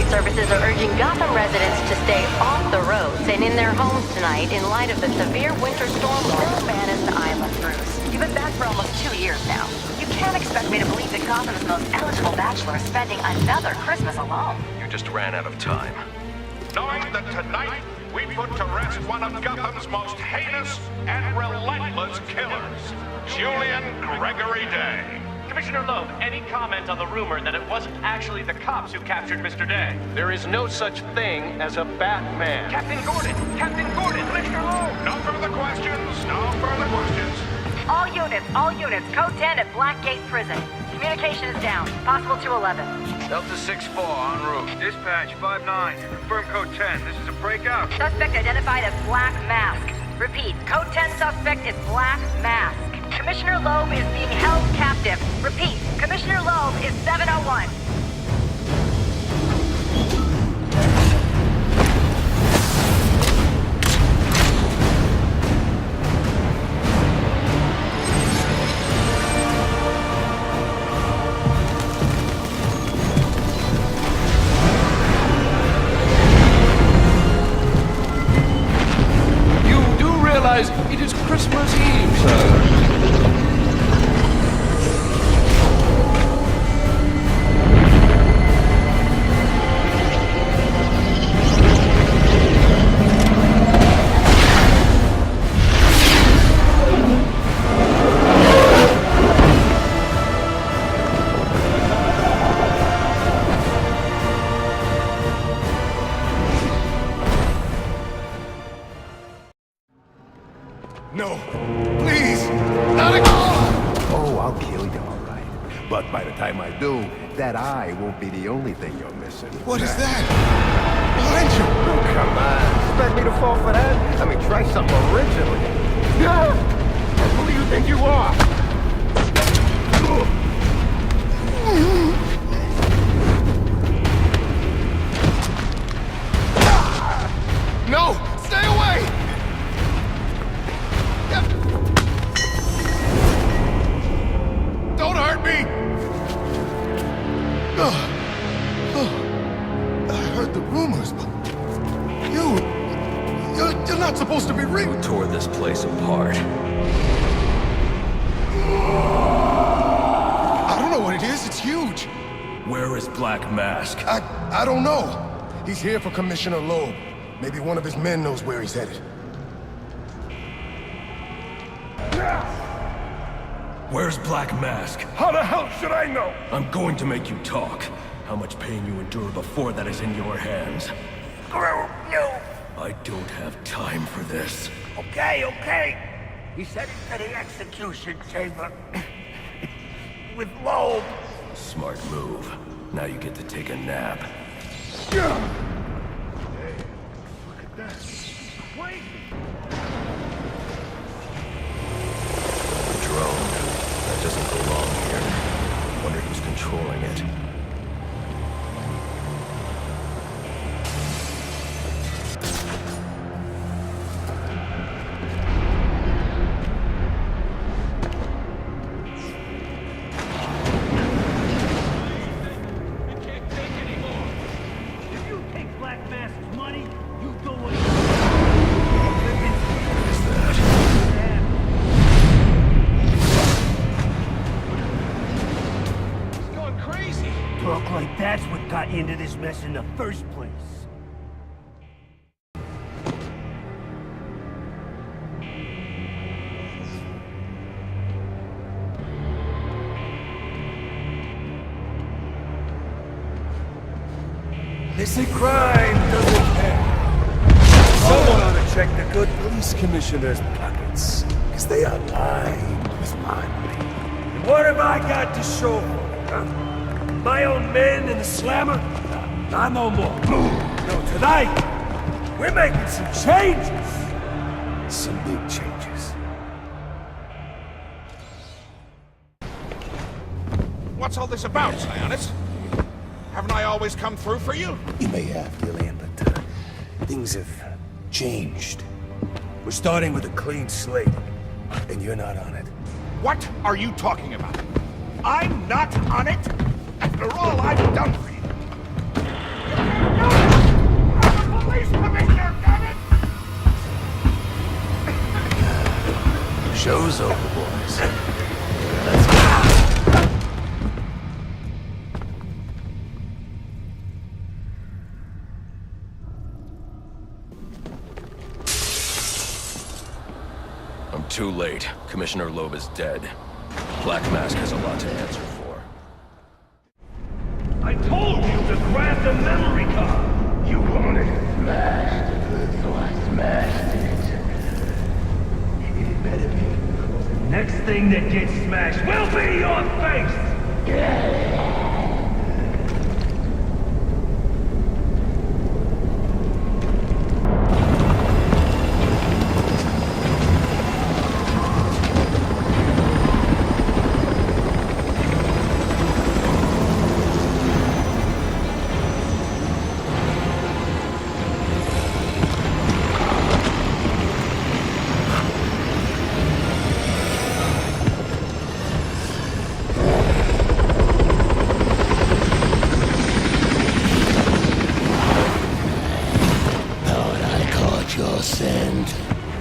security services are urging Gotham residents to stay off the roads and in their homes tonight in light of the severe winter storm warning. Man is the island, Bruce. You've been back for almost 2 years now. You can't expect me to believe that Gotham's most eligible bachelor is spending another Christmas alone. You just ran out of time. Knowing that tonight we put to rest one of Gotham's most heinous and relentless killers, Julian Gregory Day. Commissioner Loeb, any comment on the rumor that it wasn't actually the cops who captured Mr. Day? There is no such thing as a Batman. Captain Gordon! Captain Gordon! Commissioner Loeb! No further questions, no further questions. All units, code 10 at Blackgate Prison. Communication is down, possible to 11. Delta 6-4 en route. Dispatch 5-9. Confirm code 10. This is a breakout. Suspect identified as Black Mask. Repeat, code 10 suspect is Black Mask. Commissioner Loeb is being held captive. Repeat, Commissioner Loeb is 701. It is Christmas Eve, sir. No, please, not again! Oh, I'll kill you, all right. But by the time I do, that eye won't be the only thing you're missing. What is that? Behind you! Oh, come on. Expect me to fall for that? I mean, try something original. Who do you think you are? No! Stay away! Don't hurt me! I heard the rumors, but you're not supposed to be real. Tore this place apart. I don't know what it is. It's huge. Where is Black Mask? I don't know. He's here for Commissioner Loeb. Maybe one of his men knows where he's headed. Where's Black Mask? How the hell should I know? I'm going to make you talk. How much pain you endure before that is in your hands. No. I don't have time for this. Okay. He's headed to the execution chamber. With Loeb. Smart move. Now you get to take a nap. Hey, look at that. Wait. Drone. That doesn't belong here. Wonder who's controlling it. Look like that's what got you into this mess in the first place. They say crime doesn't pay. Someone ought to check the good police commissioner's pockets, because they are lined with my money. And what have I got to show for it, huh? My own men in the slammer? Not no more. No, tonight, we're making some changes. Some big changes. What's all this about, Sionis? Haven't I always come through for you? You may have, Gillian, but things have changed. We're starting with a clean slate, and you're not on it. What are you talking about? I'm not on it? After all I've done for you. Too late. Commissioner Loeb is dead. Black Mask has a lot to answer for. I told you to grab the memory card! You wanted it smashed, so I smashed it. It better be. The next thing that gets smashed will be your face!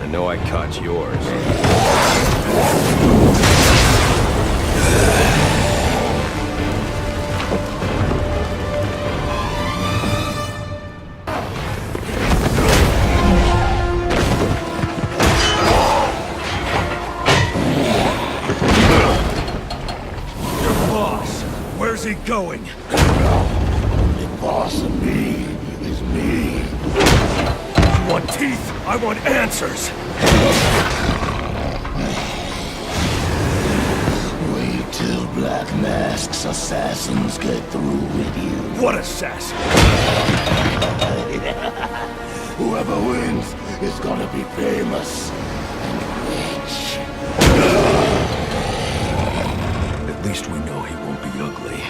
I know I caught yours. Your boss, where's he going? The boss of me is me. You want teeth? I want answers! Wait till Black Mask's assassins get through with you. What assassin? Whoever wins is gonna be famous and rich. At least we know he won't be ugly.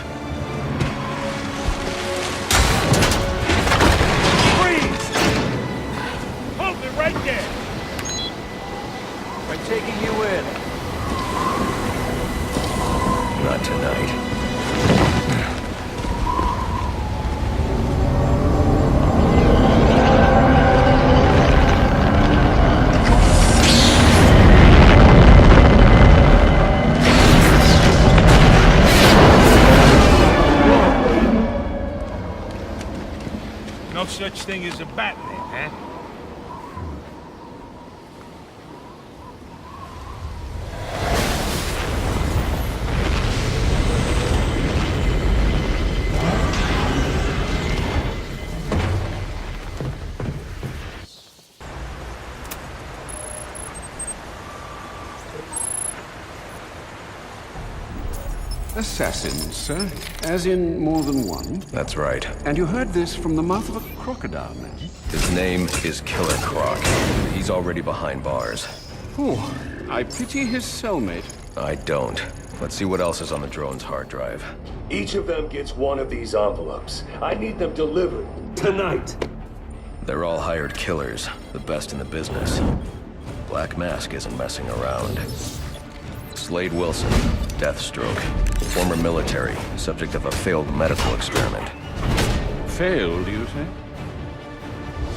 Right there! I'm taking you in. Not tonight. No such thing as a Batman, huh? Assassins, sir? As in more than one? That's right. And you heard this from the mouth of a crocodile, man? His name is Killer Croc. He's already behind bars. Oh, I pity his cellmate. I don't. Let's see what else is on the drone's hard drive. Each of them gets one of these envelopes. I need them delivered tonight. They're all hired killers, the best in the business. Black Mask isn't messing around. Slade Wilson, Deathstroke, former military, subject of a failed medical experiment. Failed, you say?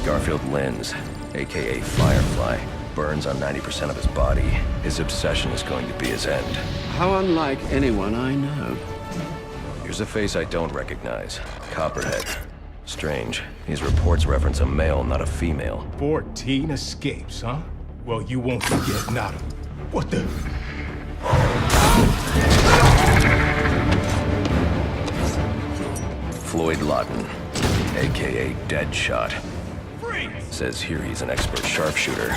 Garfield Linz, aka Firefly, burns on 90% of his body. His obsession is going to be his end. How unlike anyone I know. Here's a face I don't recognize. Copperhead. Strange. These reports reference a male, not a female. 14 escapes, huh? Well, you won't forget Nada. What the... Floyd Lawton, aka Deadshot. Freeze! Says here he's an expert sharpshooter.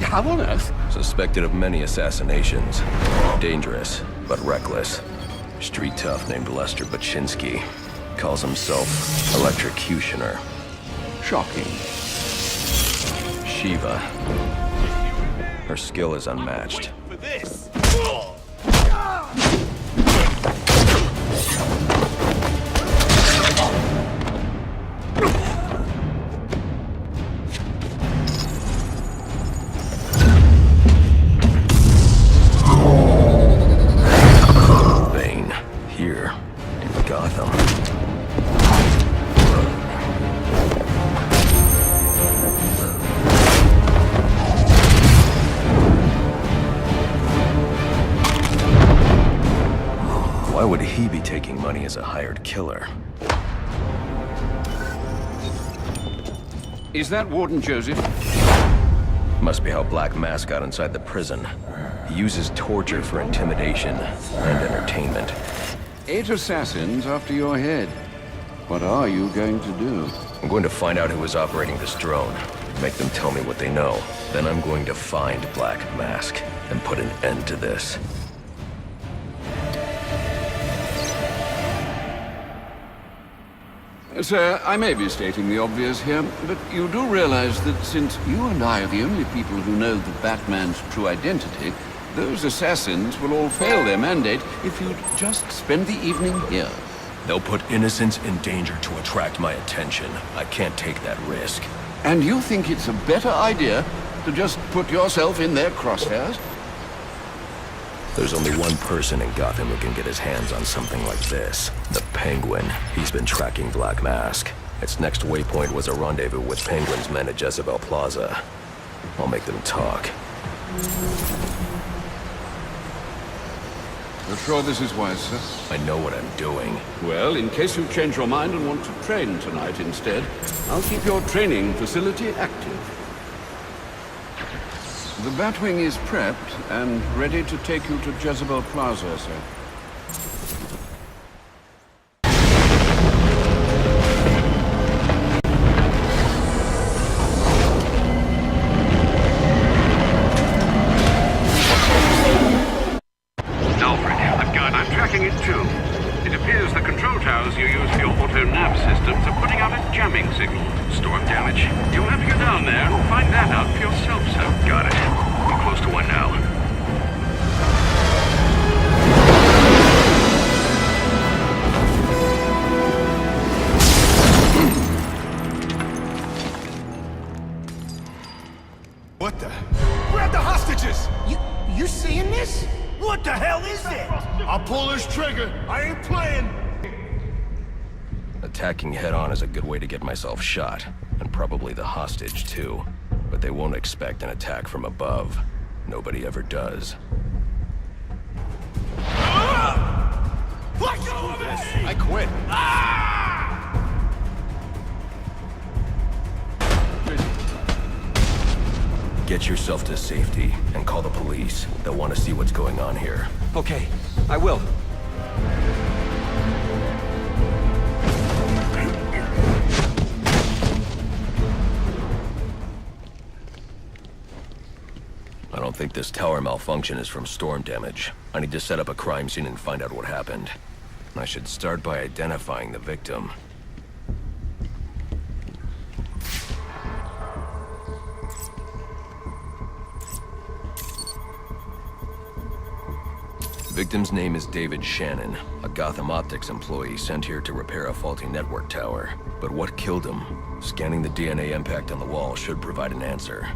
How on earth? Suspected of many assassinations. Dangerous, but reckless. Street tough named Lester Baczynski. Calls himself Electrocutioner. Shocking. Shiva. Her skill is unmatched. For this! Bane, here in Gotham. Why would he be taking money as a hired killer? Is that Warden Joseph? Must be how Black Mask got inside the prison. He uses torture for intimidation and entertainment. 8 assassins after your head. What are you going to do? I'm going to find out who is operating this drone. Make them tell me what they know. Then I'm going to find Black Mask and put an end to this. Sir, I may be stating the obvious here, but you do realize that since you and I are the only people who know the Batman's true identity, those assassins will all fail their mandate if you'd just spend the evening here. They'll put innocents in danger to attract my attention. I can't take that risk. And you think it's a better idea to just put yourself in their crosshairs? There's only one person in Gotham who can get his hands on something like this. The Penguin. He's been tracking Black Mask. Its next waypoint was a rendezvous with Penguin's men at Jezebel Plaza. I'll make them talk. You're sure this is wise, sir? I know what I'm doing. Well, in case you change your mind and want to train tonight instead, I'll keep your training facility active. The Batwing is prepped and ready to take you to Jezebel Plaza, sir. Alfred, I'm tracking it too. It appears the control towers you use for your auto-nav systems are putting out a jamming signal. Storm damage. You'll have to go down there and find that out for yourself, sir. Got it. I'm close to one now. What the? Grab the hostages! You seeing this? What the hell is it? I'll pull this trigger. I ain't playing. Attacking head-on is a good way to get myself shot, and probably the hostage, too. But they won't expect an attack from above. Nobody ever does. Let go of me! I quit. Get yourself to safety, and call the police. They'll want to see what's going on here. Okay, I will. I don't think this tower malfunction is from storm damage. I need to set up a crime scene and find out what happened. I should start by identifying the victim. Victim's name is David Shannon, a Gotham Optics employee sent here to repair a faulty network tower. But what killed him? Scanning the DNA impact on the wall should provide an answer.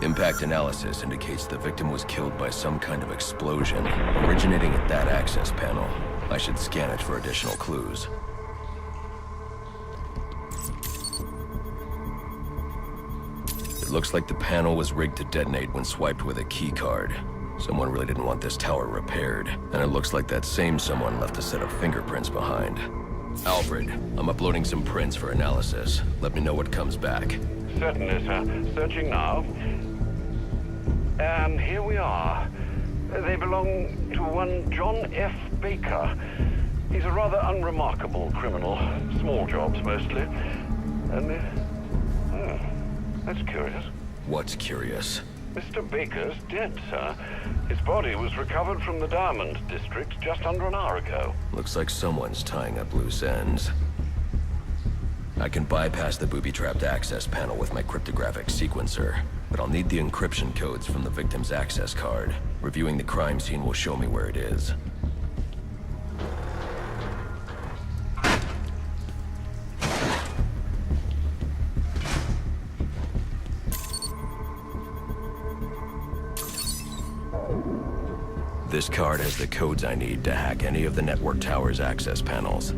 Impact analysis indicates the victim was killed by some kind of explosion, originating at that access panel. I should scan it for additional clues. It looks like the panel was rigged to detonate when swiped with a key card. Someone really didn't want this tower repaired, and it looks like that same someone left a set of fingerprints behind. Alfred, I'm uploading some prints for analysis. Let me know what comes back. Certainly, sir. Searching now. And here we are. They belong to one John F. Baker. He's a rather unremarkable criminal. Small jobs, mostly. And, that's curious. What's curious? Mr. Baker's dead, sir. His body was recovered from the Diamond District just under an hour ago. Looks like someone's tying up loose ends. I can bypass the booby-trapped access panel with my cryptographic sequencer, but I'll need the encryption codes from the victim's access card. Reviewing the crime scene will show me where it is. This card has the codes I need to hack any of the network tower's access panels.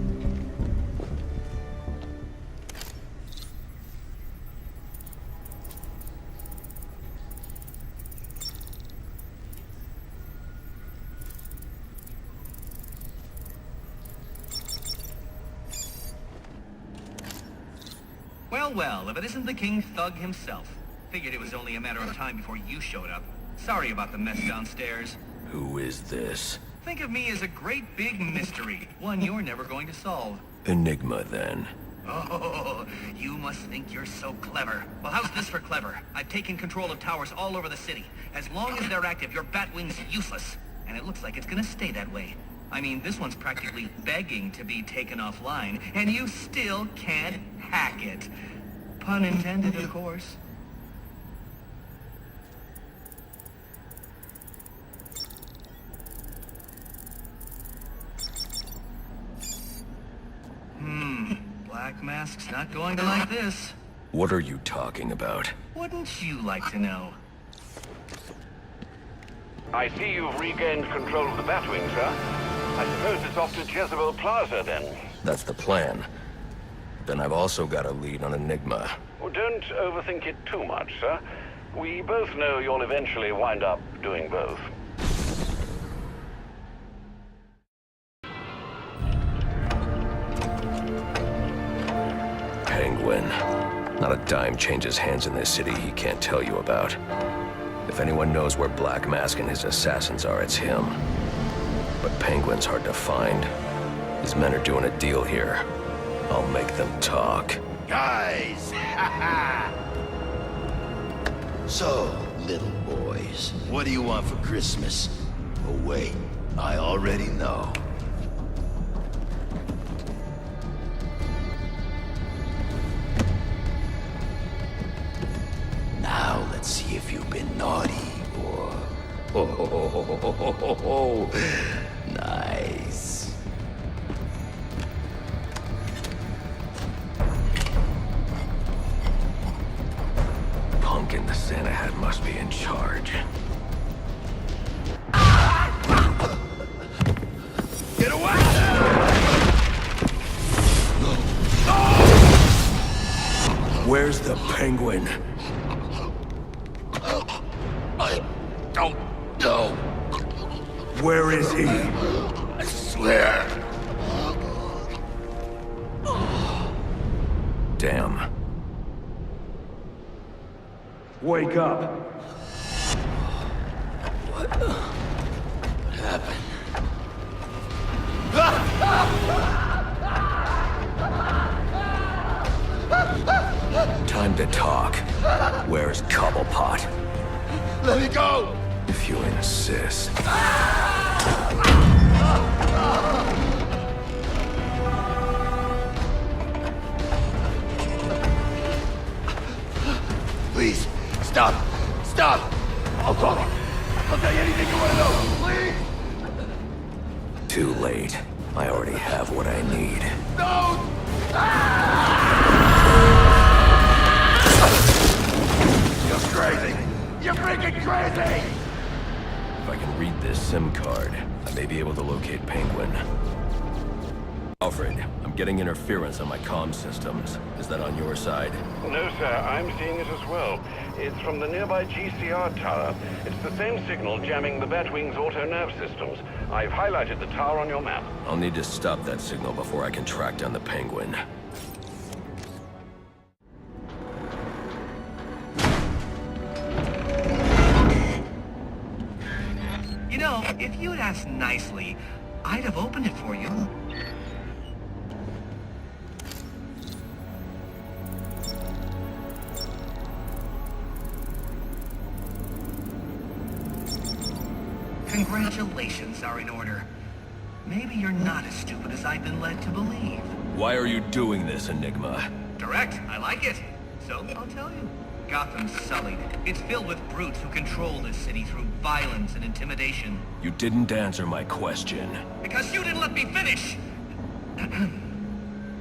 Well, well, if it isn't the King Thug himself. Figured it was only a matter of time before you showed up. Sorry about the mess downstairs. Who is this? Think of me as a great big mystery, one you're never going to solve. Enigma, then. Oh, you must think you're so clever. Well, how's this for clever? I've taken control of towers all over the city. As long as they're active, your Batwing's useless. And it looks like it's gonna stay that way. I mean, this one's practically begging to be taken offline, and you still can't hack it. Pun intended, of course. Black Mask's not going to like this. What are you talking about? Wouldn't you like to know? I see you've regained control of the Batwing, sir. I suppose it's off to Jezebel Plaza, then. That's the plan. Then I've also got a lead on Enigma. Well, don't overthink it too much, sir. We both know you'll eventually wind up doing both. Penguin. Not a dime changes hands in this city he can't tell you about. If anyone knows where Black Mask and his assassins are, it's him. But Penguin's hard to find. His men are doing a deal here. I'll make them talk. Guys! So, little boys, what do you want for Christmas? Oh wait, I already know. Now let's see if you've been naughty or... Oh, nice. Pumpkin the Santa hat must be in charge. Get away! Where's the Penguin? I don't know. Where is he? I swear. Damn. Wake up. What happened? Time to talk. Where's Cobblepot? Let me go! If you insist. Please, stop! Stop! I'll talk. I'll tell you anything you want to know, please! Too late. I already have what I need. No! You're crazy! You're freaking crazy! If I can read this SIM card, I may be able to locate Penguin. Alfred, I'm getting interference on my comm systems. Is that on your side? No, sir. I'm seeing it as well. It's from the nearby GCR tower. It's the same signal jamming the Batwing's auto-nav systems. I've highlighted the tower on your map. I'll need to stop that signal before I can track down the Penguin. You know, if you'd asked nicely, I'd have opened it for you. Congratulations are in order. Maybe you're not as stupid as I've been led to believe. Why are you doing this, Enigma? Direct, I like it. So, I'll tell you. Gotham's sullied. It's filled with brutes who control this city through violence and intimidation. You didn't answer my question. Because you didn't let me finish!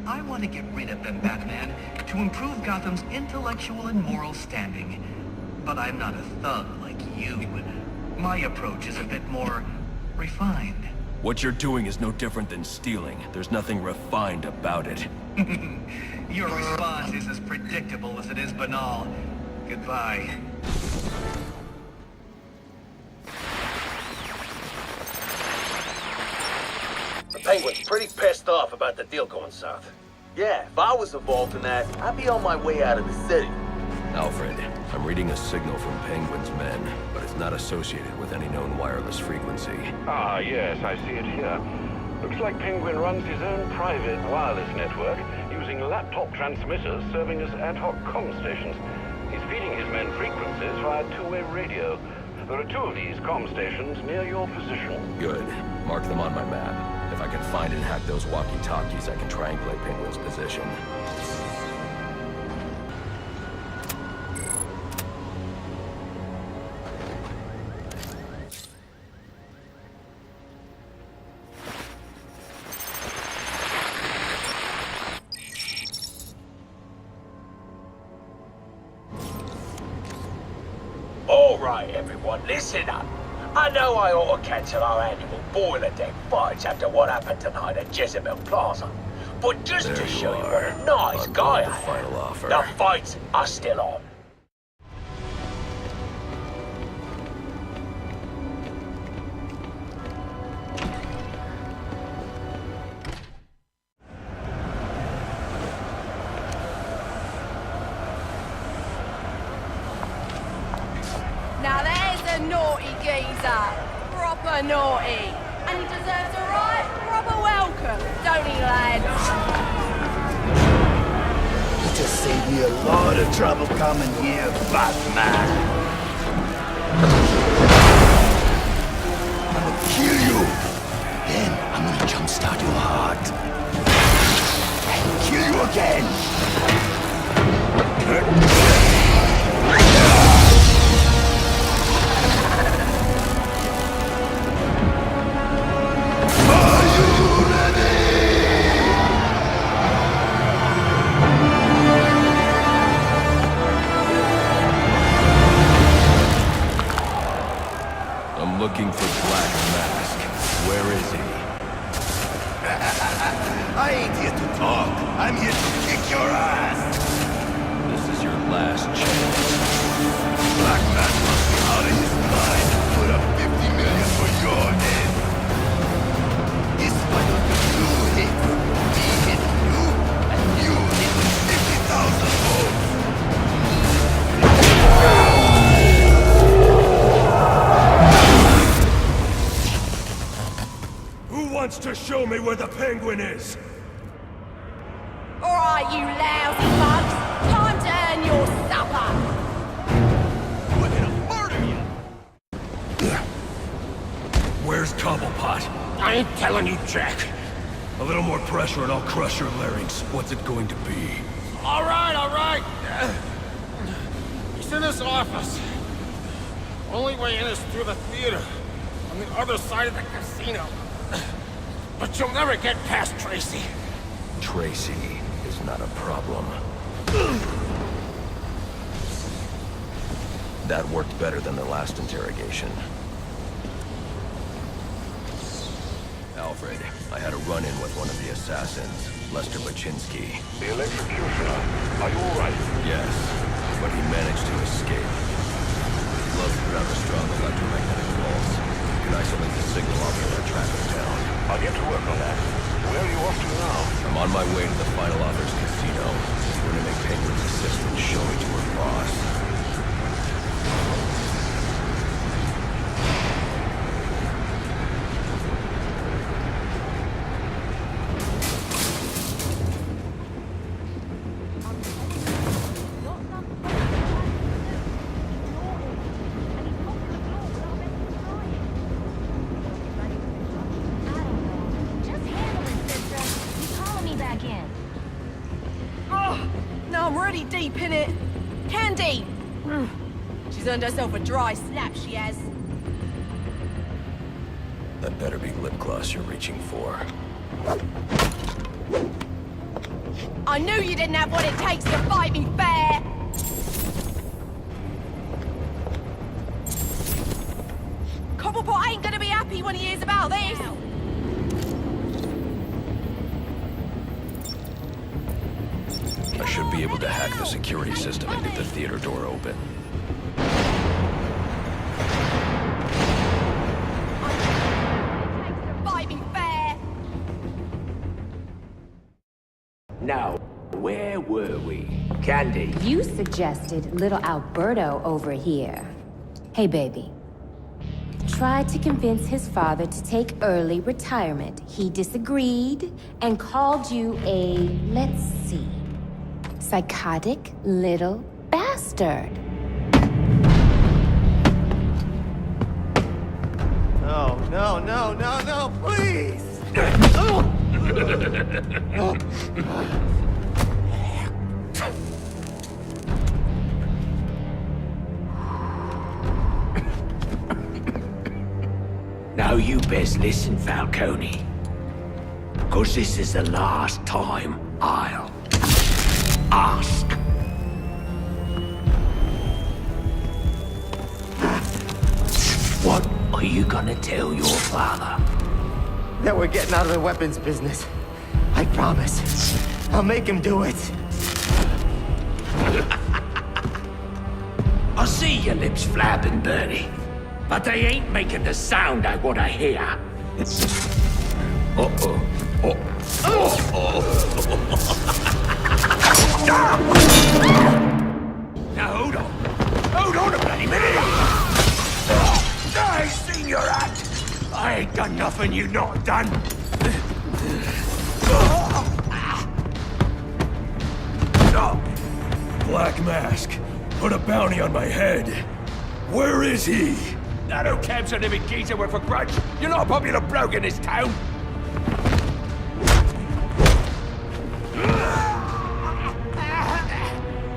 I want to get rid of them, Batman, to improve Gotham's intellectual and moral standing. But I'm not a thug like you. My approach is a bit more refined. What you're doing is no different than stealing. There's nothing refined about it. Your response is as predictable as it is banal. Goodbye. The Penguin's pretty pissed off about the deal going south. Yeah, if I was involved in that, I'd be on my way out of the city. Alfred, I'm reading a signal from Penguin's men, but it's not associated with any known wireless frequency. Ah, yes, I see it here. Looks like Penguin runs his own private wireless network, using laptop transmitters serving as ad hoc comm stations. He's feeding his men frequencies via two-way radio. There are two of these comm stations near your position. Good. Mark them on my map. If I can find and hack those walkie-talkies, I can triangulate Penguin's position. Alright, everyone, listen up. I know I ought to cancel our annual boiler deck fights after what happened tonight at Jezebel Plaza. But just to show you what a nice guy I am, the fights are still on. Now there's a naughty geezer. Proper naughty. And he deserves a right proper welcome, don't he, lads? You just saved me a lot of trouble coming here, Batman. I'm gonna kill you. Then I'm gonna jumpstart your heart. And kill you again. I'm looking for Black Mask. Where is he? I ain't here to talk. I'm here to kick your ass. This is your last chance. Black Mask must be out of his mind. Put up 50 million for your head. This one of the two hits. Me hitting you, and you hitting 50,000 volts. Who wants to show me where the Penguin is? Alright, you lousy bugs. Time to earn your supper. We're gonna murder you. Where's Cobblepot? I ain't telling you, Jack. A little more pressure and I'll crush your larynx. What's it going to be? All right. He's in his office. Only way in is through the theater, on the other side of the casino. But you'll never get past Tracy. Tracy is not a problem. That worked better than the last interrogation. Alfred, I had a run-in with one of the assassins, Lester Baczynski. The electrocutioner. Are you all right? Yes, but he managed to escape. His gloves put out a strong electromagnetic pulse. You can isolate the signal off of our track of town. I'll get to work on that. Where are you off to now? I'm on my way to the Final Offers Casino. I'm going to make Penguin's assistant show me to her boss. Deep in it. Candy! She's earned herself a dry slap, she has. That better be lip gloss you're reaching for. I knew you didn't have what it takes to fight me fair! Cobblepot ain't gonna be happy when he hears about this! I should be able to hack the security system and get the theater door open. Now, Candy. You suggested little Alberto over here. Hey, baby. Tried to convince his father to take early retirement. He disagreed and called you a, let's see, psychotic little bastard. No, no, no, no, no, please! Now you best listen, Falcone. 'Cause this is the last time I'll ask. What are you gonna tell your father? That we're getting out of the weapons business. I promise. I'll make him do it. I see your lips flapping, Bernie. But they ain't making the sound I want to hear. Uh-oh. Now hold on. Hold on a bloody minute. I seen your act. I ain't done nothing you not done. Black Mask, put a bounty on my head. Where is he? That old cab's a living geezer with a grudge. You're not a popular bloke in this town.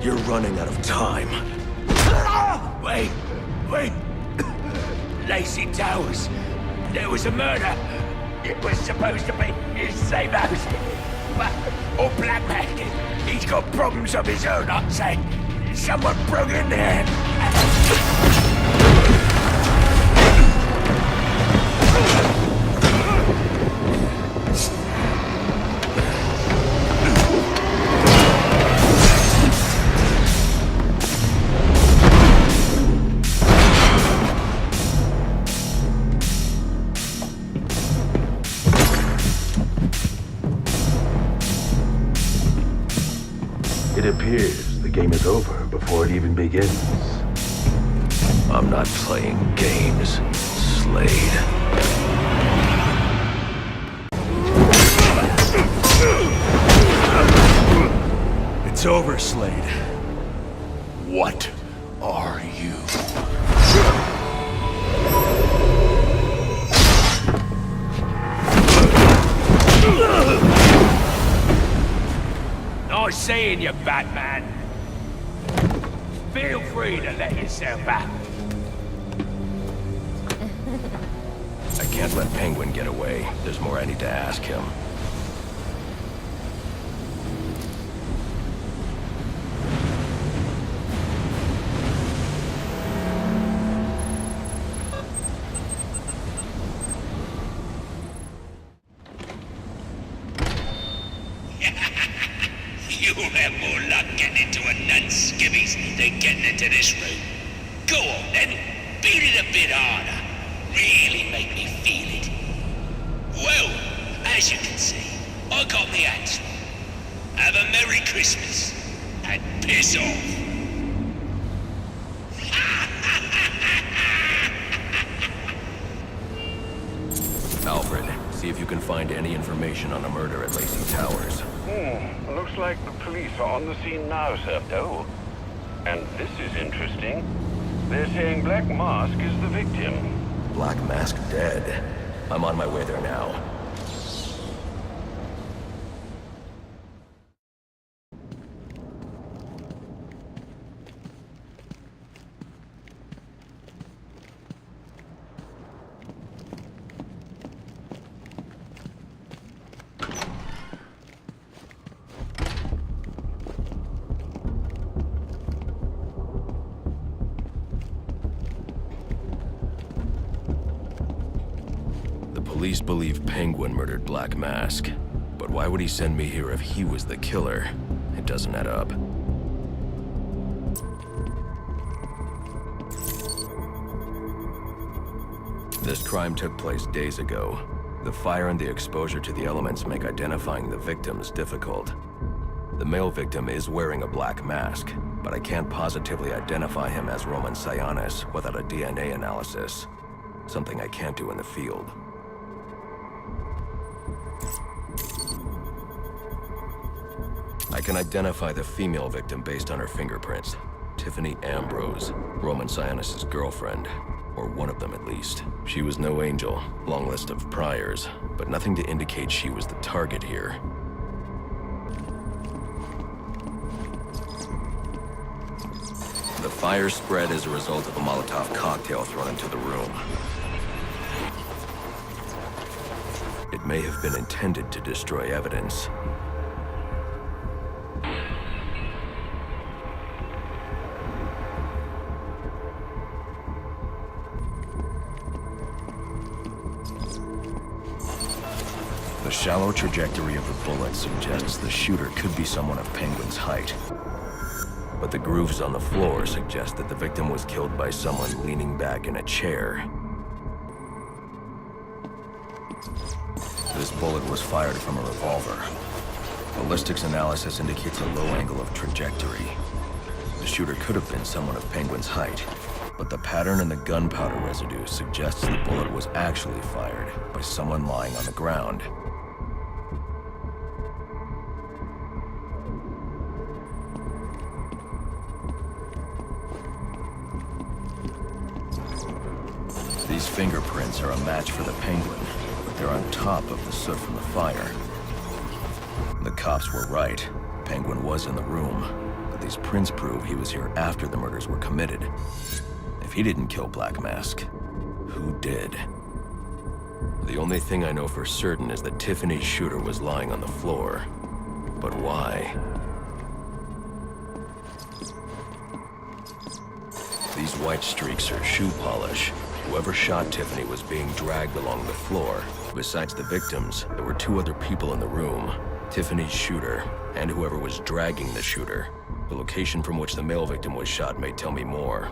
You're running out of time. Wait. Lacey Towers. There was a murder. It was supposed to be his safe house. But, Black Mask, he's got problems of his own, I'd say. Someone broke in there. It appears the game is over before it even begins. I'm not playing games, Slade. It's over, Slade. What are you? Nice seeing you, Batman. Feel free to let yourself out. I can't let Penguin get away. There's more I need to ask him. You'll have more luck getting into a nun's skivvies than getting into this room. Go on then, beat it a bit harder. Really make me feel it. Well, as you can see, I got the answer. Have a Merry Christmas, and piss off. Alfred, see if you can find any information on a murder at Lacey Towers. Looks like the police are on the scene now, sir. Oh, and this is interesting. They're saying Black Mask is the victim. Black Mask dead. I'm on my way there now. Police believe Penguin murdered Black Mask. But why would he send me here if he was the killer? It doesn't add up. This crime took place days ago. The fire and the exposure to the elements make identifying the victims difficult. The male victim is wearing a black mask, but I can't positively identify him as Roman Sionis without a DNA analysis. Something I can't do in the field. I can identify the female victim based on her fingerprints. Tiffany Ambrose, Roman Sionis' girlfriend. Or one of them at least. She was no angel, long list of priors, but nothing to indicate she was the target here. The fire spread as a result of a Molotov cocktail thrown into the room. It may have been intended to destroy evidence. The shallow trajectory of the bullet suggests the shooter could be someone of Penguin's height. But the grooves on the floor suggest that the victim was killed by someone leaning back in a chair. This bullet was fired from a revolver. Ballistics analysis indicates a low angle of trajectory. The shooter could have been someone of Penguin's height, but the pattern in the gunpowder residue suggests the bullet was actually fired by someone lying on the ground. These fingerprints are a match for the Penguin, but they're on top of the soot from the fire. The cops were right. Penguin was in the room, but these prints prove he was here after the murders were committed. If he didn't kill Black Mask, who did? The only thing I know for certain is that Tiffany's shooter was lying on the floor. But why? These white streaks are shoe polish. Whoever shot Tiffany was being dragged along the floor. Besides the victims, there were two other people in the room. Tiffany's shooter, and whoever was dragging the shooter. The location from which the male victim was shot may tell me more.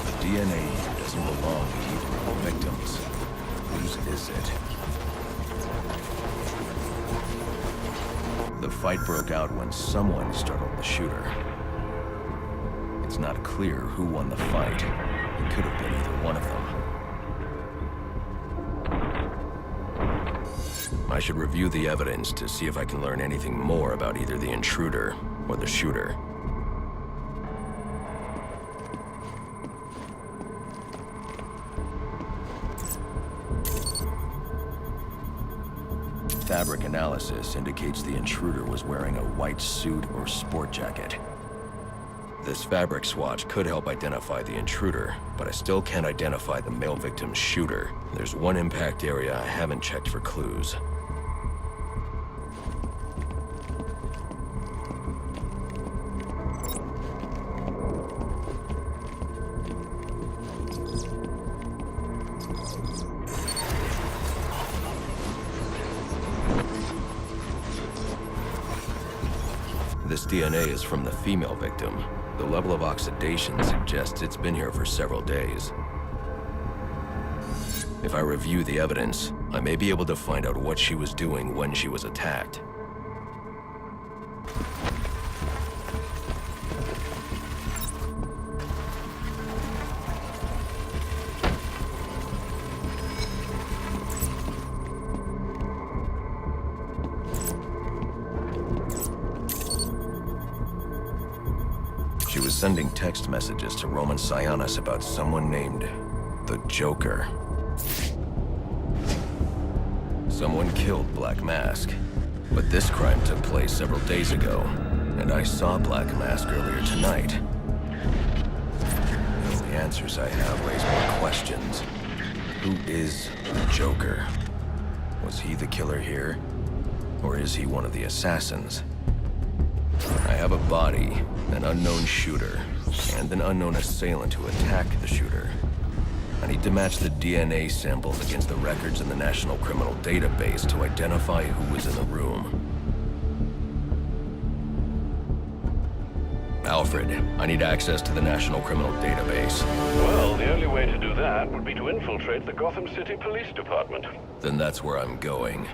The DNA here doesn't belong to either of the victims. Whose is it? The fight broke out when someone startled the shooter. It's not clear who won the fight. It could have been either one of them. I should review the evidence to see if I can learn anything more about either the intruder or the shooter. Fabric analysis indicates the intruder was wearing a white suit or sport jacket. This fabric swatch could help identify the intruder, but I still can't identify the male victim's shooter. There's one impact area I haven't checked for clues. This DNA is from the female victim. The level of oxidation suggests it's been here for several days. If I review the evidence, I may be able to find out what she was doing when she was attacked. She was sending text messages to Roman Sionis about someone named the Joker. Someone killed Black Mask, but this crime took place several days ago, and I saw Black Mask earlier tonight. The answers I have raise more questions. Who is the Joker? Was he the killer here? Or is he one of the assassins? I have a body, an unknown shooter, and an unknown assailant who attacked the shooter. I need to match the DNA samples against the records in the National Criminal Database to identify who was in the room. Alfred, I need access to the National Criminal Database. Well, the only way to do that would be to infiltrate the Gotham City Police Department. Then that's where I'm going.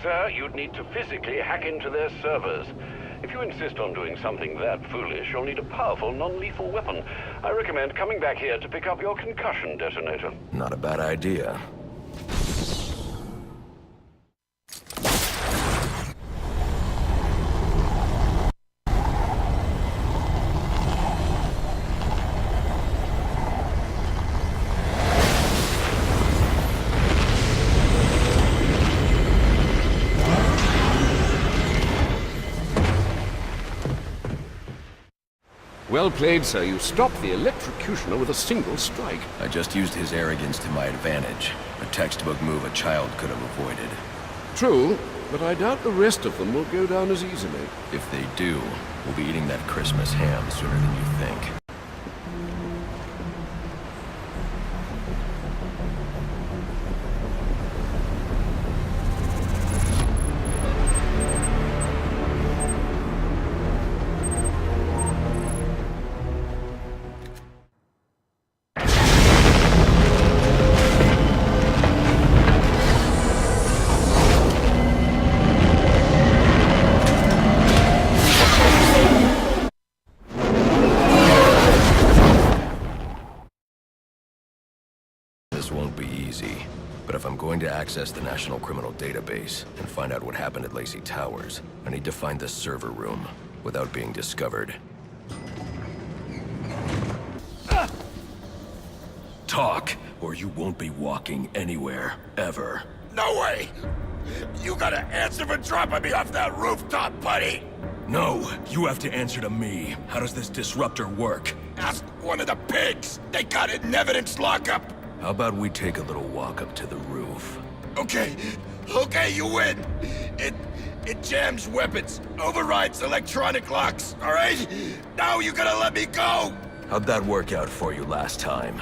Sir, you'd need to physically hack into their servers. If you insist on doing something that foolish, you'll need a powerful, non-lethal weapon. I recommend coming back here to pick up your concussion detonator. Not a bad idea. Well played, sir. You stopped the electrocutioner with a single strike. I just used his arrogance to my advantage. A textbook move a child could have avoided. True, but I doubt the rest of them will go down as easily. If they do, we'll be eating that Christmas ham sooner than you think. This won't be easy, but if I'm going to access the National Criminal Database and find out what happened at Lacey Towers, I need to find the server room without being discovered. Talk, or you won't be walking anywhere, ever. No way! You gotta answer for dropping me off that rooftop, buddy! No, you have to answer to me. How does this disruptor work? Ask one of the pigs! They got it in evidence lockup! How about we take a little walk up to the roof? Okay, you win! It jams weapons, overrides electronic locks, alright? Now you gotta let me go! How'd that work out for you last time?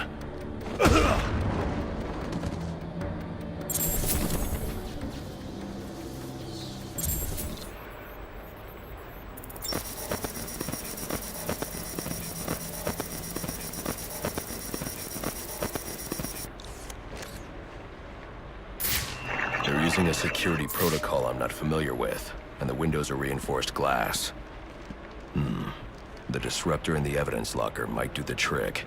They're using a security protocol I'm not familiar with, and the windows are reinforced glass. The disruptor in the evidence locker might do the trick.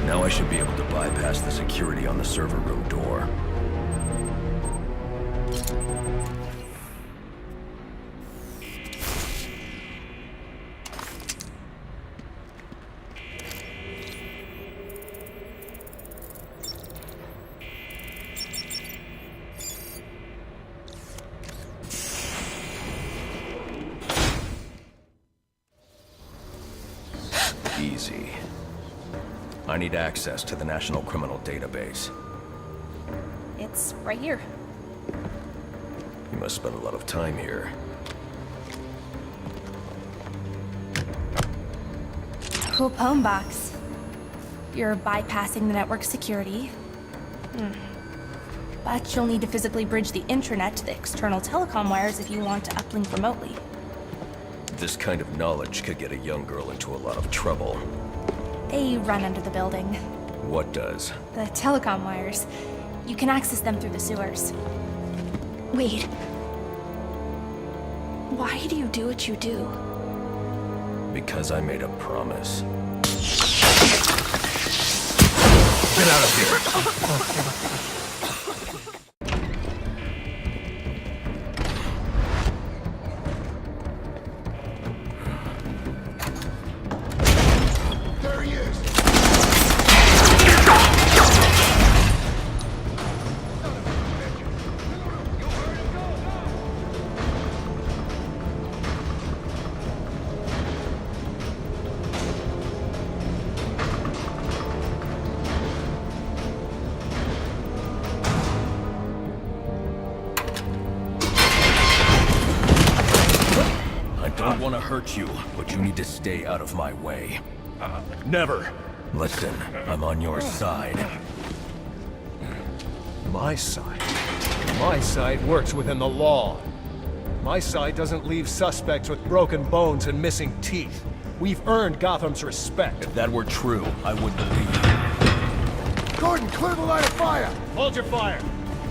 Now I should be able to bypass the security on the server room door. Easy. I need access to the National Criminal Database. It's right here. You must spend a lot of time here. Cool poem box. You're bypassing the network security. But you'll need to physically bridge the intranet to the external telecom wires if you want to uplink remotely. This kind of knowledge could get a young girl into a lot of trouble. They run under the building. What does? The telecom wires. You can access them through the sewers. Wait. Why do you do what you do? Because I made a promise. Get out of here! There he is! I don't want to hurt you, but you need to stay out of my way. Never. Listen, I'm on your side. My side? My side works within the law. My side doesn't leave suspects with broken bones and missing teeth. We've earned Gotham's respect. If that were true, I would believe you. Gordon, clear the line of fire! Hold your fire.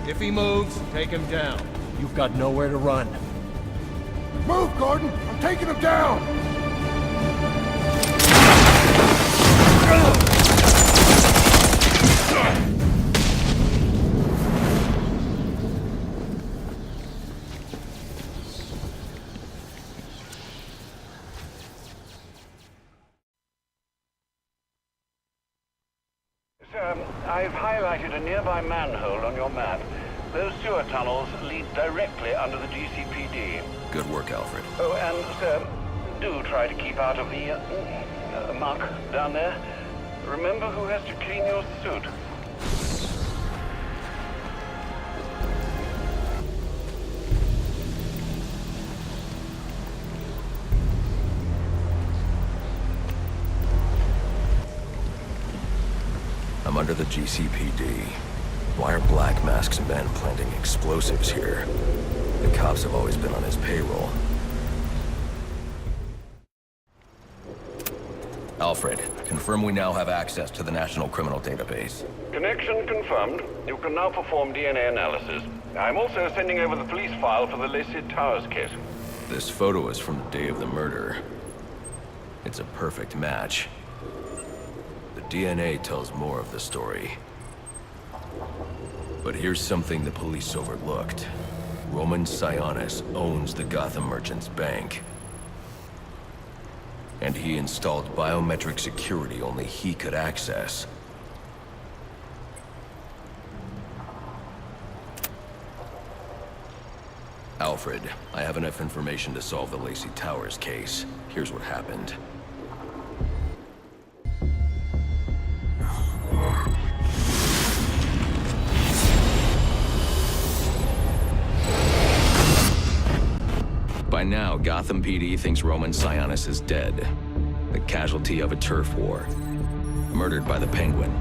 If he moves, take him down. You've got nowhere to run. Move, Gordon! I'm taking him down! I've highlighted a nearby manhole on your map. Those sewer tunnels lead directly under the GCPD. Good work, Alfred. Oh, and, sir, do try to keep out of the, muck down there. Remember who has to clean your suit. I'm under the GCPD. Why are Black Mask's men planting explosives here? The cops have always been on his payroll. Alfred, confirm we now have access to the National Criminal Database. Connection confirmed. You can now perform DNA analysis. I'm also sending over the police file for the Lacey Towers case. This photo is from the day of the murder. It's a perfect match. The DNA tells more of the story. But here's something the police overlooked. Roman Sionis owns the Gotham Merchants Bank. And he installed biometric security only he could access. Alfred, I have enough information to solve the Lacey Towers case. Here's what happened. By now, Gotham PD thinks Roman Sionis is dead. The casualty of a turf war. Murdered by the Penguin.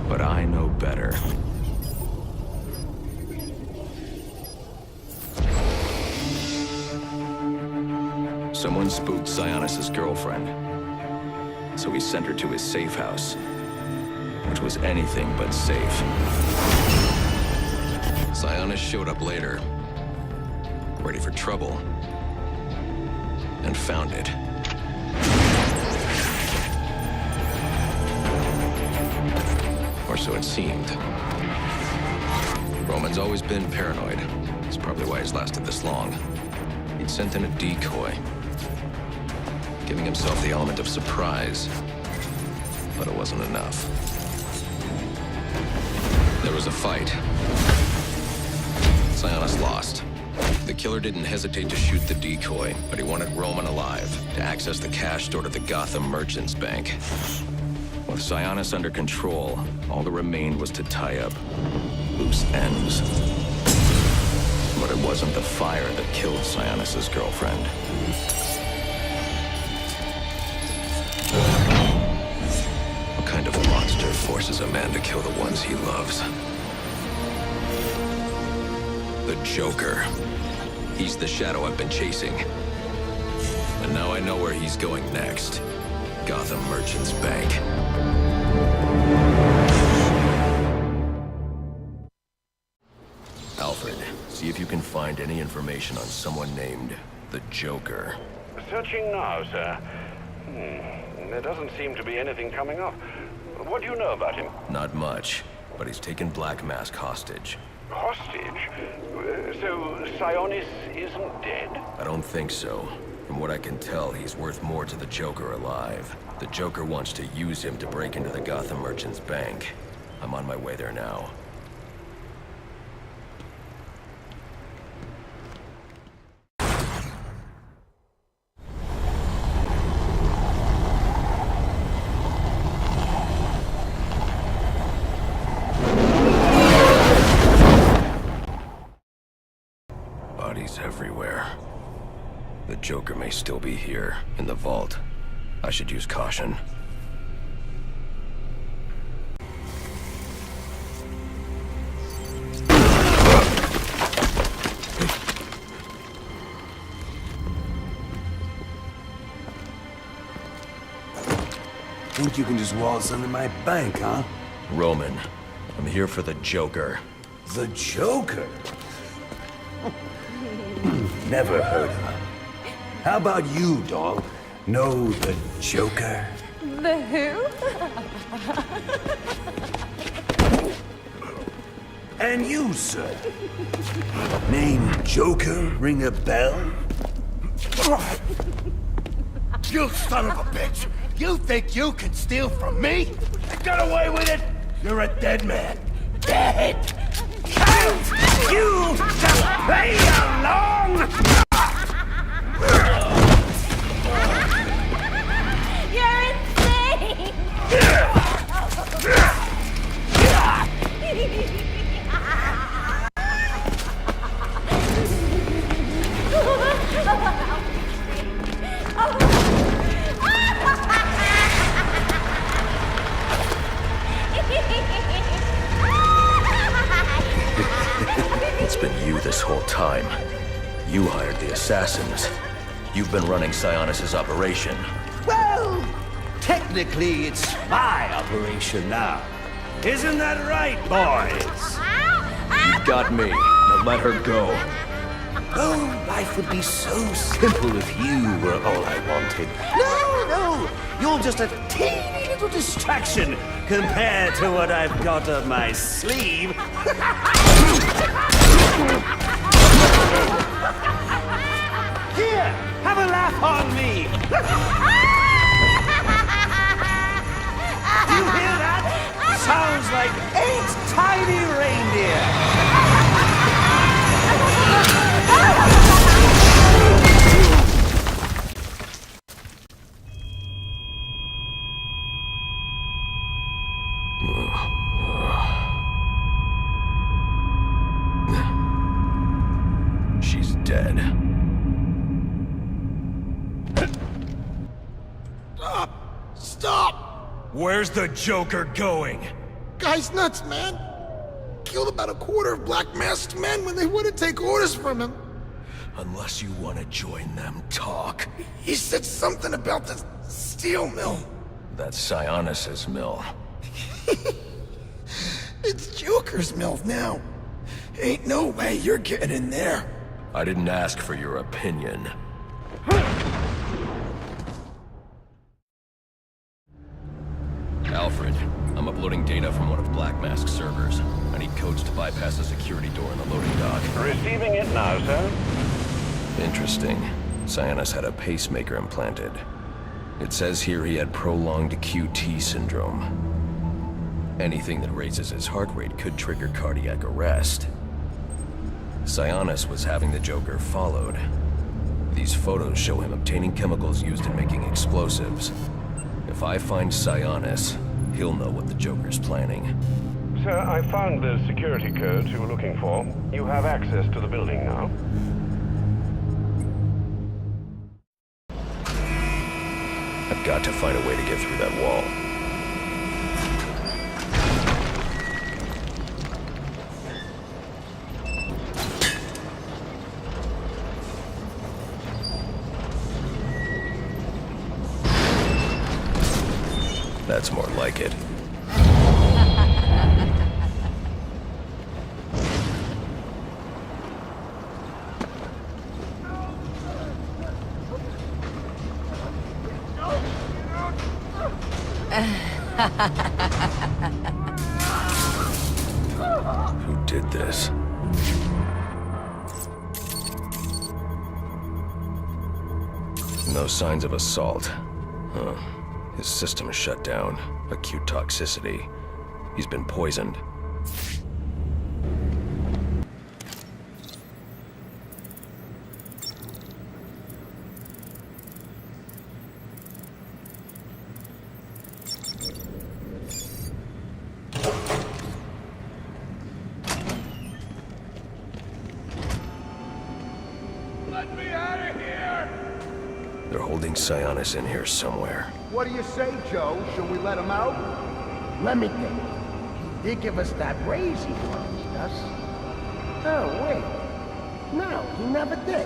But I know better. Someone spooked Sionis' girlfriend. So he sent her to his safe house. Which was anything but safe. Sionis showed up later, ready for trouble, and found it. Or so it seemed. Roman's always been paranoid. That's probably why he's lasted this long. He'd sent in a decoy, giving himself the element of surprise, but it wasn't enough. There was a fight. Sionis lost. The killer didn't hesitate to shoot the decoy, but he wanted Roman alive to access the cash stored at the Gotham Merchants Bank. With Sionis under control, all that remained was to tie up loose ends. But it wasn't the fire that killed Sionis' girlfriend. What kind of monster forces a man to kill the ones he loves? The Joker. He's the shadow I've been chasing. And now I know where he's going next. Gotham Merchants Bank. Alfred, see if you can find any information on someone named the Joker. Searching now, sir. There doesn't seem to be anything coming up. What do you know about him? Not much, but he's taken Black Mask hostage. Hostage? So Sionis isn't dead? I don't think so. From what I can tell, he's worth more to the Joker alive. The Joker wants to use him to break into the Gotham Merchants Bank. I'm on my way there now. Everywhere. The Joker may still be here, in the vault. I should use caution. Think you can just waltz under my bank, huh? Roman, I'm here for the Joker. The Joker? Never heard of him. How about you, dog? Know the Joker? The who? And you, sir? Name Joker ring a bell? You son of a bitch! You think you can steal from me? Get away with it! You're a dead man. Dead! Can't you just play along? You're insane! It's been you this whole time. You hired the assassins. You've been running Sionis' operation. Well, technically it's my operation now. Isn't that right, boys? You got me. Now let her go. Oh, life would be so simple if you were all I wanted. No, you're just a teeny little distraction compared to what I've got up my sleeve. Here, have a laugh on me. Do you hear that? Sounds like 8 tiny reindeer. She's dead. Stop! Where's the Joker going? Guy's nuts, man. Killed about a quarter of black masked men when they wouldn't take orders from him. Unless you want to join them, talk. He said something about the steel mill. That's Sionis' mill. It's Joker's mill now. Ain't no way you're getting in there. I didn't ask for your opinion. Alfred, I'm uploading data from one of Black Mask's servers. I need codes to bypass the security door in the loading dock. Receiving it now, sir. Interesting. Sionis had a pacemaker implanted. It says here he had prolonged QT syndrome. Anything that raises his heart rate could trigger cardiac arrest. Sionis was having the Joker followed. These photos show him obtaining chemicals used in making explosives. If I find Sionis, he'll know what the Joker's planning. Sir, I found the security codes you were looking for. You have access to the building now. I've got to find a way to get through that wall. That's more like it. Who did this? No signs of assault. Huh. His system is shut down. Acute toxicity. He's been poisoned. Let me out of here! They're holding Sionis in here somewhere. What do you say, Joe? Should we let him out? Let me think. He did give us that raise he promised us. Oh, wait. No, he never did.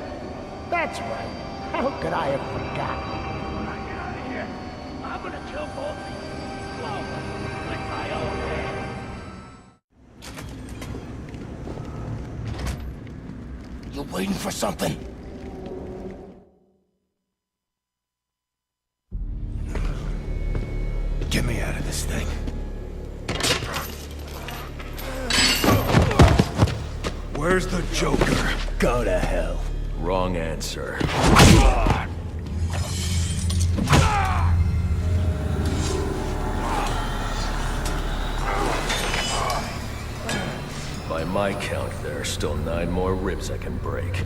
That's right. How could I have forgotten? When I get out of here, I'm gonna kill both of you. Slow, like my own man. You waiting for something? Get me out of this thing. Where's the Joker? Go to hell. Wrong answer. By my count, there are still 9 more ribs I can break.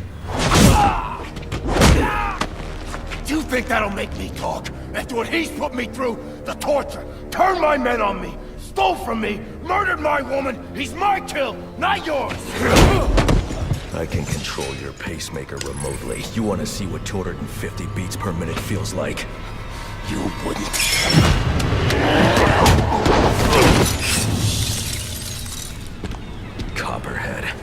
Do you think that'll make me talk? After what he's put me through, the torture, turned my men on me, stole from me, murdered my woman, he's my kill, not yours! I can control your pacemaker remotely. You want to see what 250 beats per minute feels like? You wouldn't. Copperhead.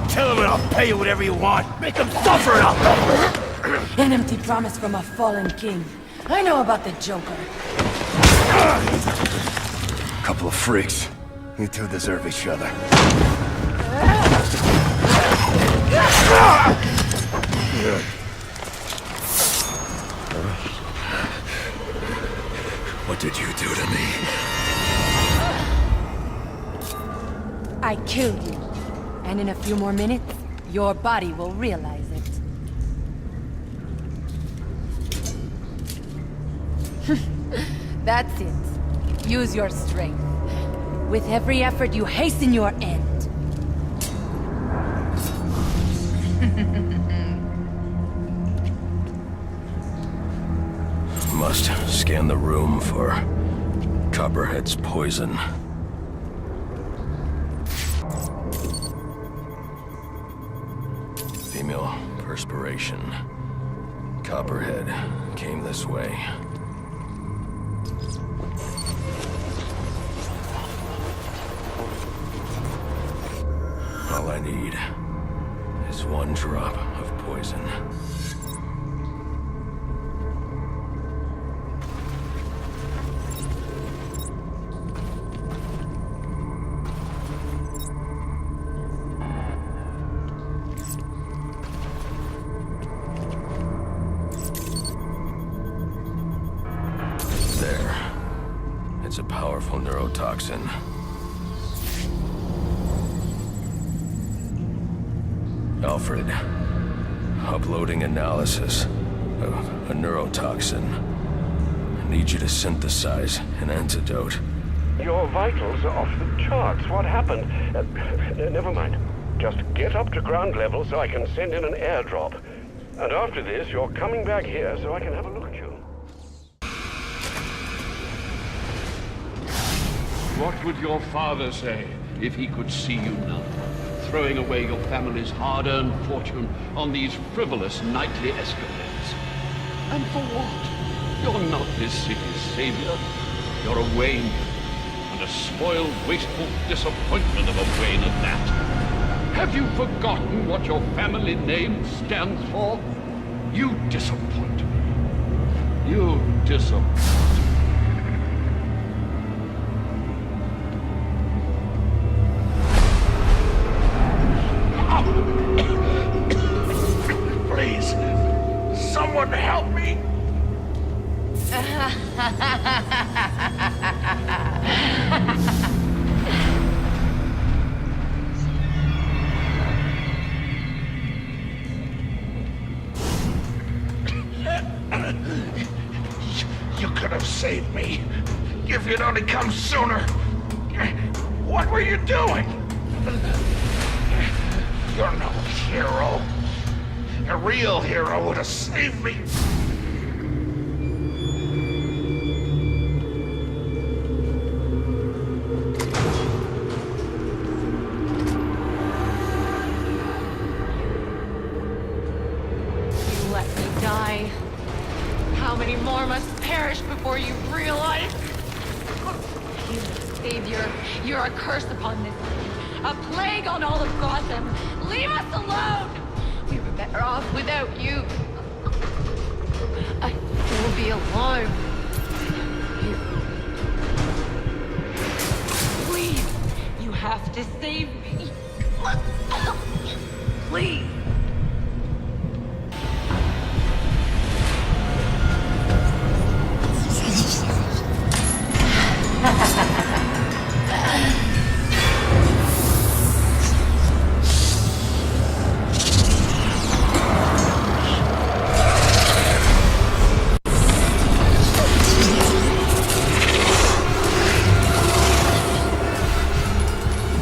Tell him and I'll pay you whatever you want. Make him suffer and I'll... An empty promise from a fallen king. I know about the Joker. Couple of freaks. You two deserve each other. What did you do to me? I killed you. And in a few more minutes, your body will realize it. That's it. Use your strength. With every effort, you hasten your end. Must scan the room for Copperhead's poison. Female perspiration. Copperhead came this way. All I need is 1 drop of poison. There. It's a powerful neurotoxin. Alfred, uploading analysis of a neurotoxin. I need you to synthesize an antidote. Your vitals are off the charts. What happened? Never mind. Just get up to ground level so I can send in an airdrop. And after this, you're coming back here so I can have a look at you. What would your father say if he could see you now? Throwing away your family's hard-earned fortune on these frivolous nightly escapades. And for what? You're not this city's savior. You're a Wayne. And a spoiled, wasteful disappointment of a Wayne at that. Have you forgotten what your family name stands for? You disappoint me. You disappoint me. Please, someone help me! You could have saved me if you'd only come sooner. What were you doing? You're no hero. A real hero would have saved me. believe you're a curse upon this city. A plague on all of Gotham. Leave us alone! We were better off without you. I will be alone. Please, you have to save me. Please.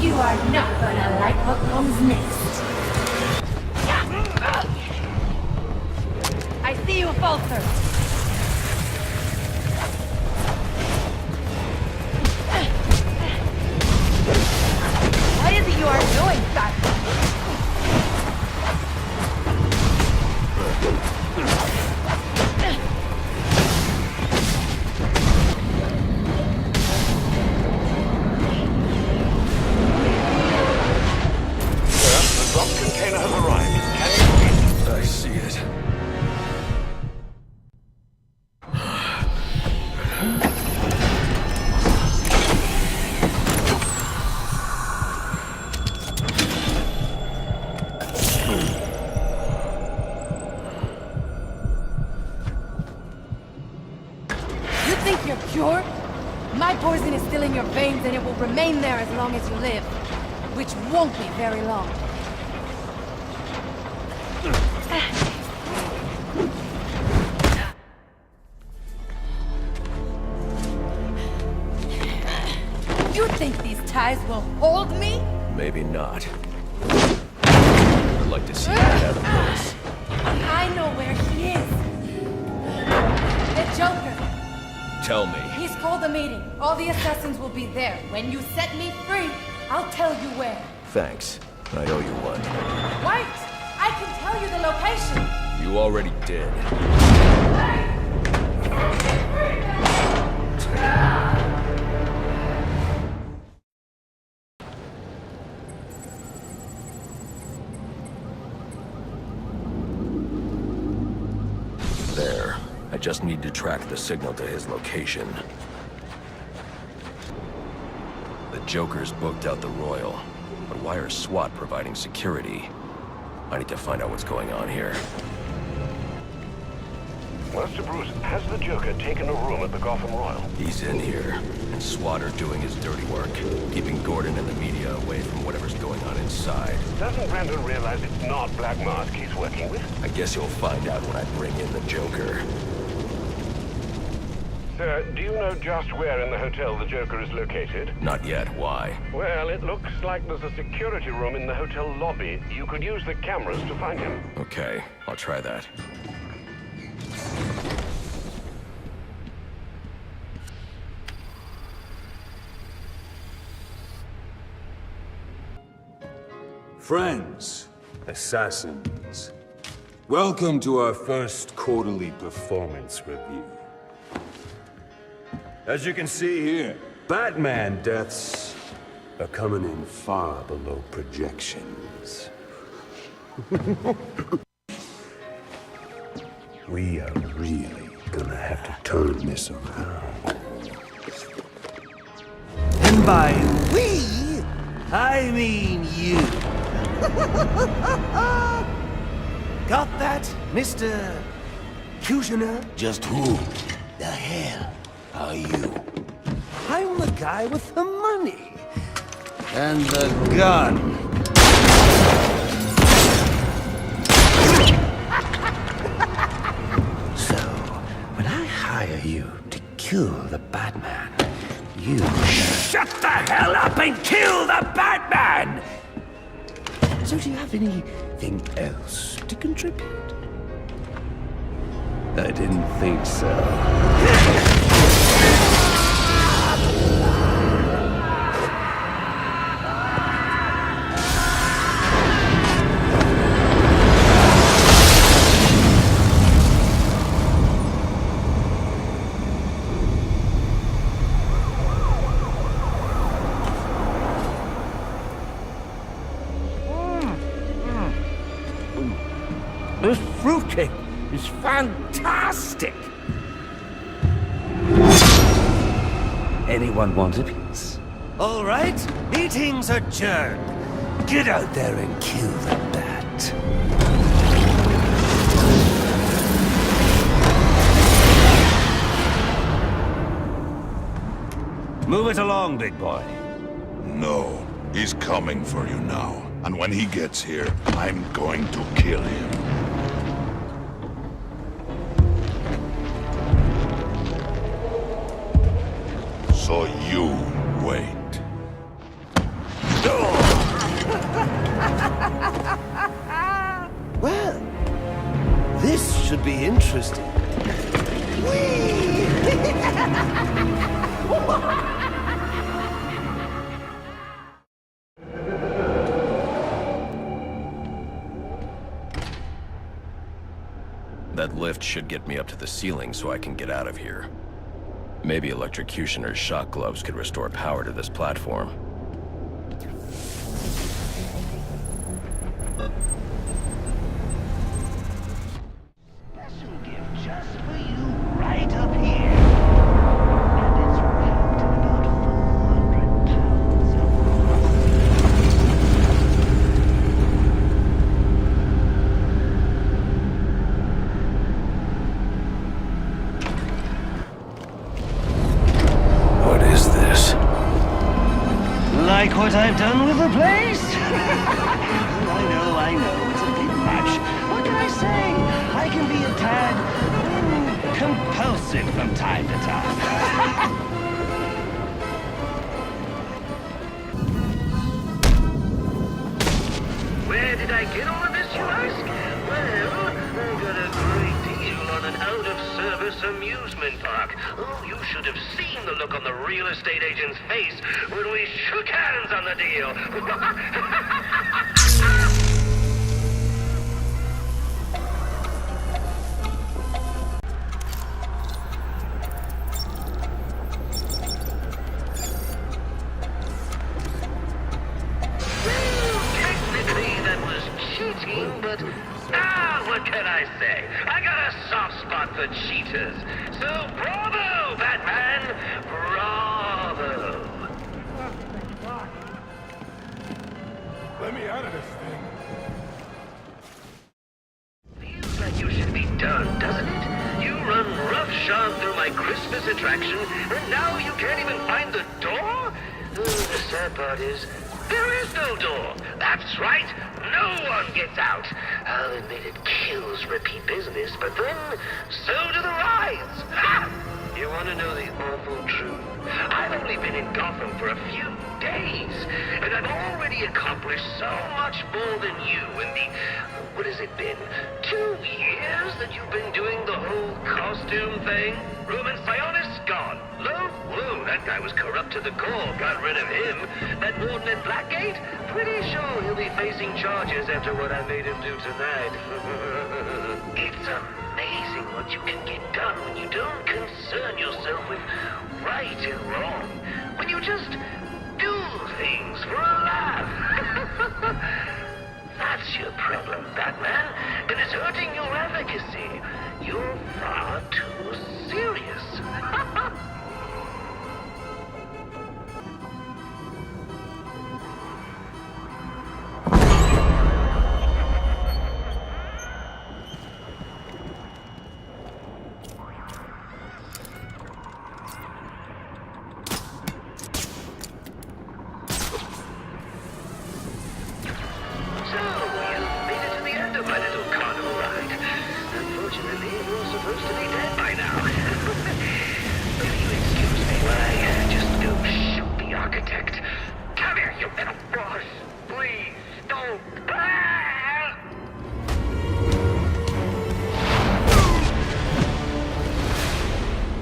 You are not gonna like what comes next. I see you, Falter. What is it you are doing, Batman? The drop container has arrived. Can you I see it. You think you're cured? My poison is still in your veins and it will remain there as long as you live. Which won't be very long. You think these ties will hold me? Maybe not. I'd like to see you get out of this. I know where he is. The Joker. Tell me. He's called a meeting. All the assassins will be there. When you set me free, I'll tell you where. Thanks. I owe you one. Wait! I can tell you the location. You already did. There. I just need to track the signal to his location. The Joker's booked out the Royal, but why are SWAT providing security? I need to find out what's going on here. Master Bruce, has the Joker taken a room at the Gotham Royal? He's in here, and SWAT are doing his dirty work, keeping Gordon and the media away from whatever's going on inside. Doesn't Brandon realize it's not Black Mask he's working with? I guess you'll find out when I bring in the Joker. Sir, do you know just where in the hotel the Joker is located? Not yet. Why? Well, it looks like there's a security room in the hotel lobby. You could use the cameras to find him. Okay, I'll try that. Friends, assassins, welcome to our first quarterly performance review. As you can see here, Batman deaths are coming in far below projections. We are really gonna have to turn this around. And by we, I mean you. Got that, Mr. Cushioner? Just who the hell are you? I'm the guy with the money. And the gun. So, when I hire you to kill the Batman, you... Shut the hell up and kill the Batman! So do you have anything else to contribute? I didn't think so. fruitcake is fantastic! Anyone want a piece? All right, meeting's adjourned. Get out there and kill the bat. Move it along, big boy. No, he's coming for you now. And when he gets here, I'm going to kill him. So you wait. Well, this should be interesting. That lift should get me up to the ceiling so I can get out of here. Maybe electrocutioner's shock gloves could restore power to this platform. Special gift just for you, right up here. And it's wrapped in about 400 pounds of What is this? Like what I've done with the place? I know, it's a bit much. What can I say? I can be a tad compulsive from time to time. Where did I get all of this, you ask? Well, I got a great deal on an out-of-service amusement park. Oh, you should have seen the look on the real estate agent's face when we shook hands on the deal. But, what can I say? I got a soft spot for cheaters. So, bravo, Batman! Bravo! Let me out of this thing. Feels like you should be done, doesn't it? You run roughshod through my Christmas attraction, and now you can't even find the door? The sad part is, there is no door. That's right. No one gets out. I'll admit it kills repeat business, but then so do the rides. Ha! You want to know the awful truth? I've only been in Gotham for a few days, and I've already accomplished so much more than you in the... What has it been? 2 years that you've been doing the whole costume thing? Roman Sionis gone. Lowe? Whoa, that guy was corrupt to the core. Got rid of him. That warden at Blackgate? Pretty sure he'll be facing charges after what I made him do tonight. It's amazing what you can get done when you don't concern yourself with right and wrong. When you just do things for a laugh. That's your problem, Batman, and it's hurting your efficacy. You're far too serious.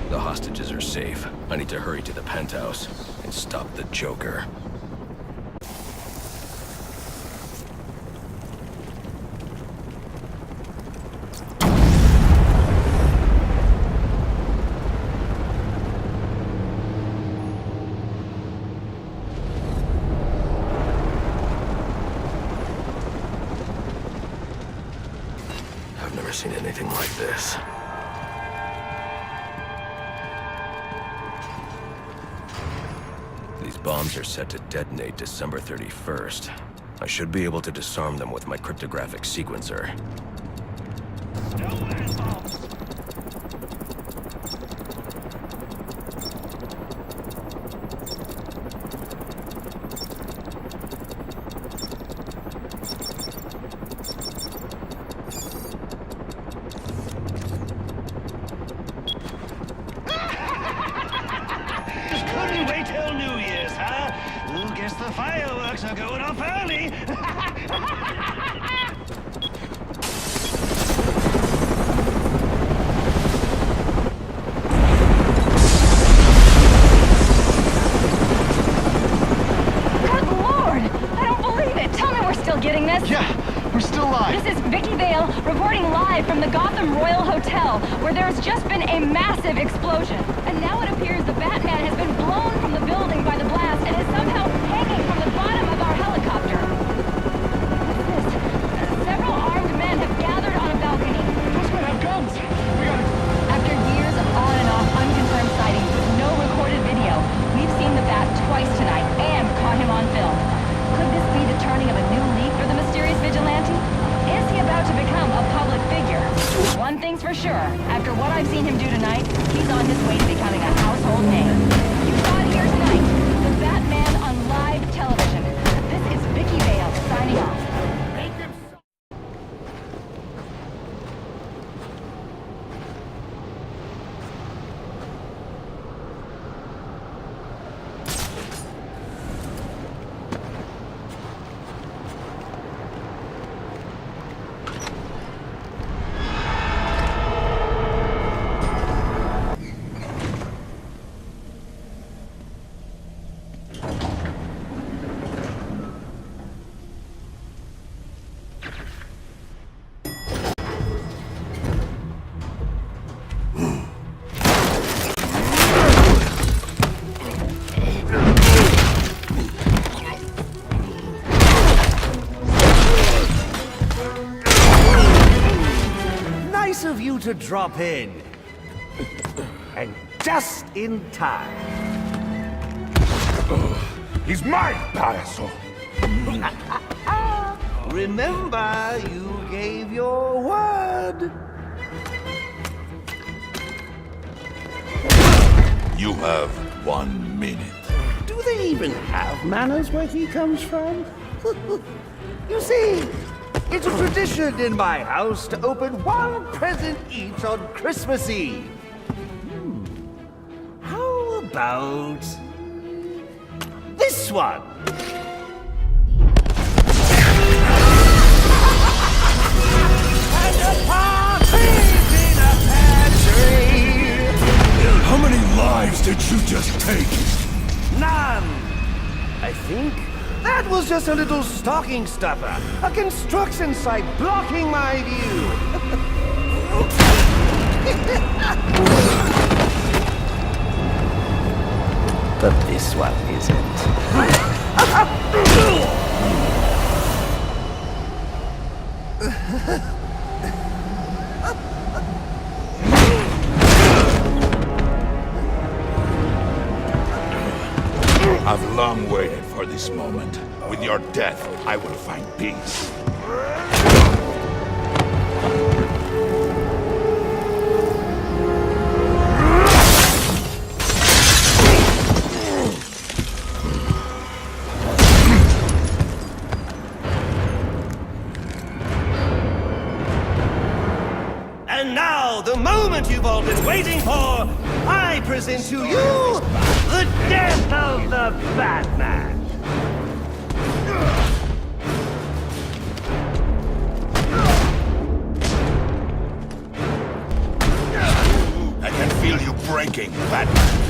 The hostages are safe. I need to hurry to the penthouse and stop the Joker. I've never seen anything like this. These bombs are set to detonate December 31st. I should be able to disarm them with my cryptographic sequencer. Couldn't wait till New Year's, huh? Guess the fireworks are going off early. Good Lord! I don't believe it! Tell me we're still getting this! Yeah, we're still live. This is Vicky Vale reporting live from the Gotham Royal Hotel, where there's just been a massive explosion. And now it appears the Batman has been blown from the building by the blast and is somehow hanging from the bottom of our helicopter. What's this? Several armed men have gathered on a balcony. Those men have guns. After years of on and off unconfirmed sightings with no recorded video, we've seen the Bat twice tonight and caught him on film. Could this be the turning of a new leaf for the mysterious vigilante? Is he about to become a public figure? One thing's for sure, after what I've seen him do tonight, he's on his way to becoming a household name. You saw it here tonight, the Batman on live television. This is Vicky Vale signing off. Nice of you to drop in. And just in time. He's mine, Payaso. Remember, you gave your word. You have 1 minute. Do they even have manners where he comes from? You see, it's a tradition in my house to open one present each on Christmas Eve. How about this one? And a partridge in a pear tree. How many lives did you just take? None. I think that was just a little stocking stuffer. A construction site blocking my view. But this one isn't. I've long waited for this moment. With your death, I will find peace. And now, the moment you've all been waiting for, I present to you the death of the Batman. I can feel you breaking, Batman.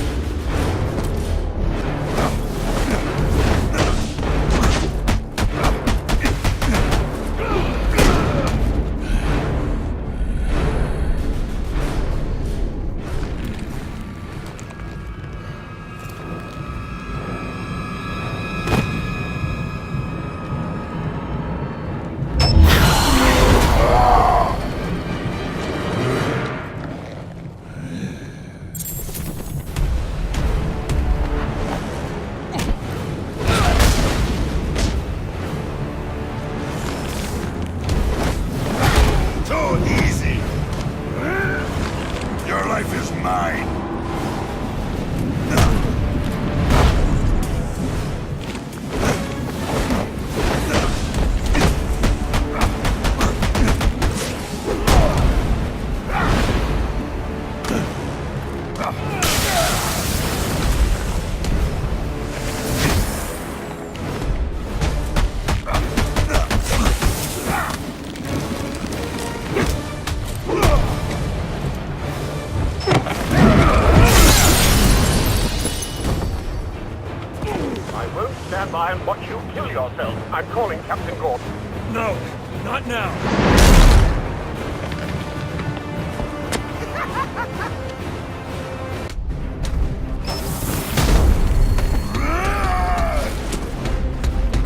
won't stand by and watch you kill yourself. I'm calling Captain Gordon. No, not now.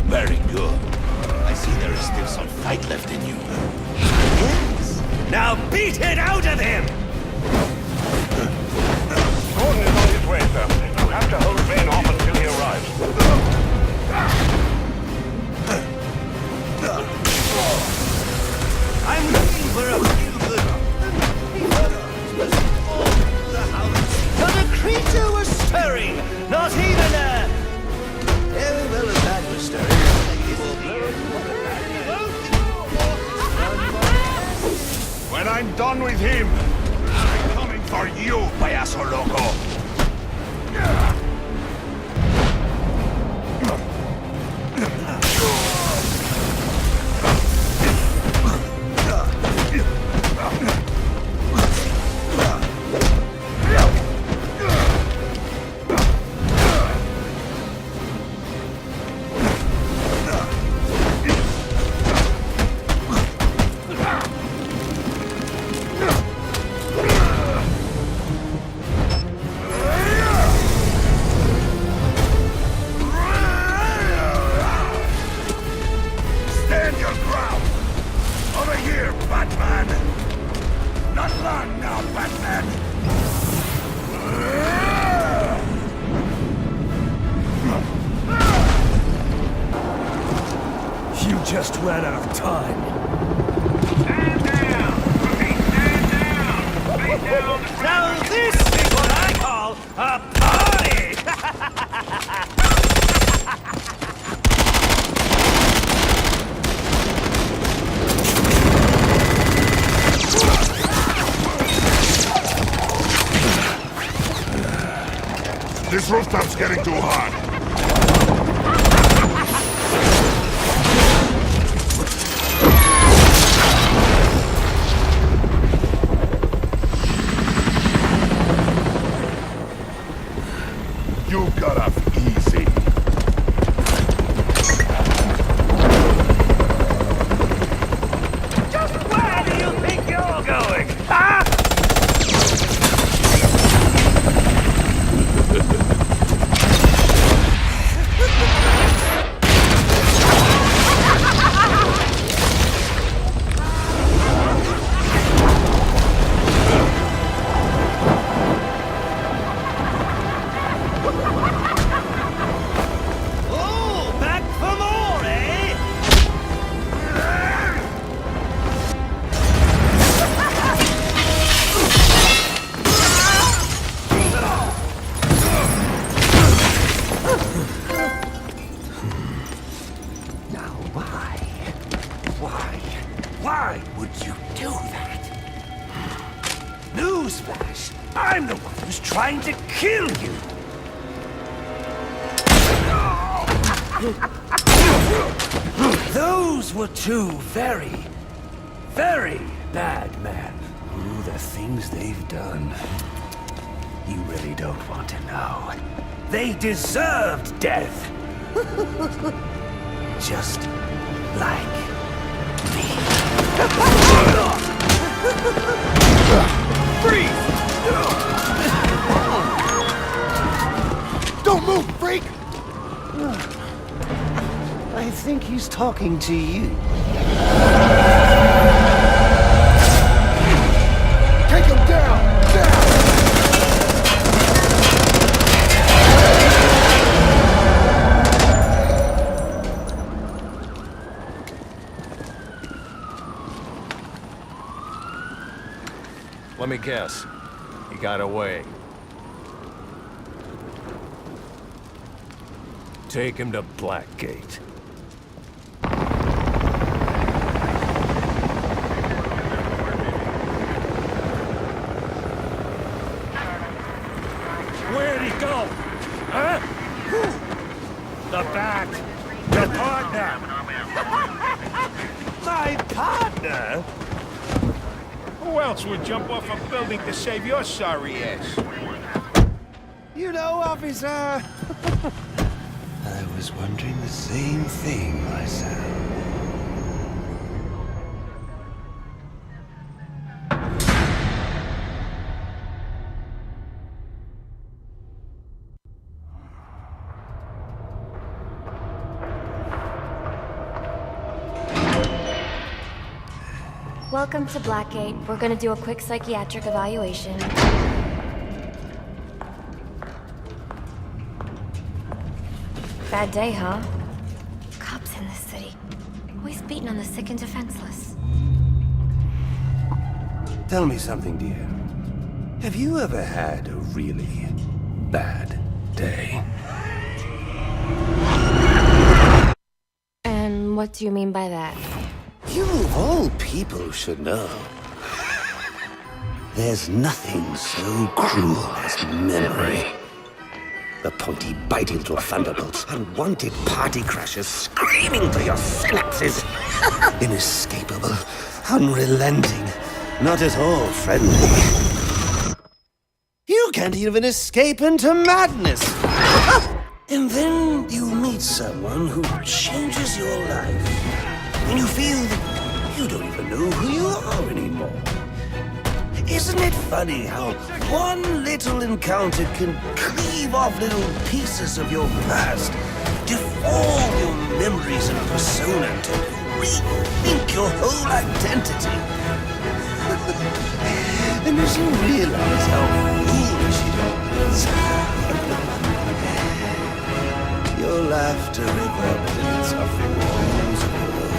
Very good. I see there is still some fight left in you. Yes. Now beat it out of him! Gordon is on his way, sir. You have to hold Vane off until he arrives. I'm looking for a few good... Not a creature was stirring! Not even a... Very well, if that was stirring, it will be... When I'm done with him, I'm coming for you, payaso loco. Stand your ground! Over here, Batman! Not long now, Batman! You just ran out of time. Stand down! Stand down! Face down! Now this is what I call a party! This rooftop's getting too hot. You got off easy. Just where do you think you're going? Huh? Oh, back for more, eh? Now why? Why would you do that? Newsflash! I'm the one who's trying to kill you! Those were two very, very bad men. Ooh, the things they've done. You really don't want to know. They deserved death! Just like me. Freeze! Don't move, freak! I think he's talking to you. Take him down! Down! Let me guess. He got away. Take him to Blackgate. Where'd he go? Huh? The Bat. Your partner. My partner? Who else would jump off a building to save your sorry ass? You know, officer, I was wondering the same thing myself. Welcome to Blackgate. We're gonna do a quick psychiatric evaluation. Bad day, huh? Cops in this city. Always beating on the sick and defenseless. Tell me something, dear. Have you ever had a really bad day? And what do you mean by that? You of all people should know. There's nothing so cruel as memory. The pointy, bitey little thunderbolts, unwanted party crashers screaming through your synapses. Inescapable, unrelenting, not at all friendly. You can't even escape into madness. And then you meet someone who changes your life. And you feel that you don't even know who you are anymore. Isn't it funny how one little encounter can cleave off little pieces of your past, deform your memories and persona until you rethink your whole identity? And as you realize how foolish it all is, your laughter reverberates off the walls of your own.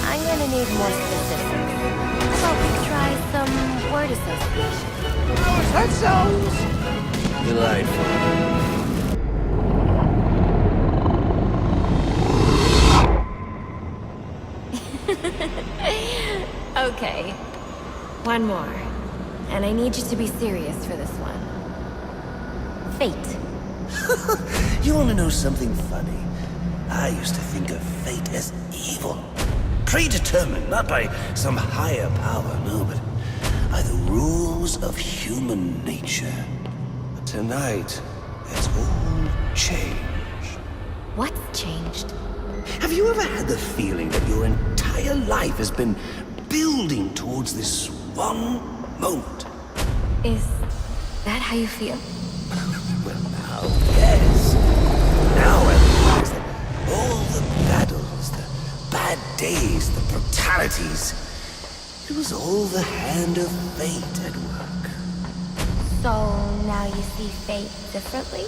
I'm gonna need more specifics. How about we try some word association? That sounds delightful. Okay. One more. And I need you to be serious for this one. Fate. You want to know something funny? I used to think of fate as evil. Predetermined, not by some higher power, no, but by the rules of human nature. But tonight, that's all changed. What's changed? Have you ever had the feeling that your entire life has been building towards this one moment? Is that how you feel? Well, now, yes. Now I realize that all the battles, the bad days, the brutalities, it was all the hand of fate at work. So now you see fate differently?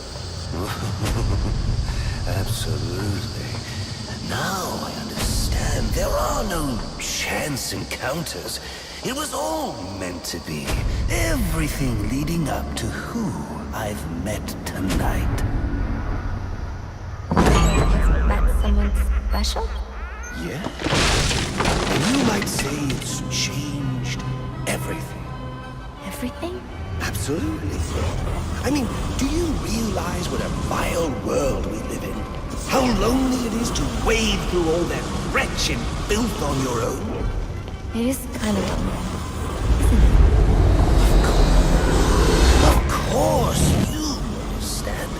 Absolutely. Now I understand. There are no chance encounters. It was all meant to be. Everything leading up to who I've met tonight. Met someone special? Yeah. And you might say it's changed everything. Everything? Absolutely. I mean, do you realize what a vile world we live in? How lonely it is to wade through all that wretched filth on your own? It is kind of lonely. Of course, you understand.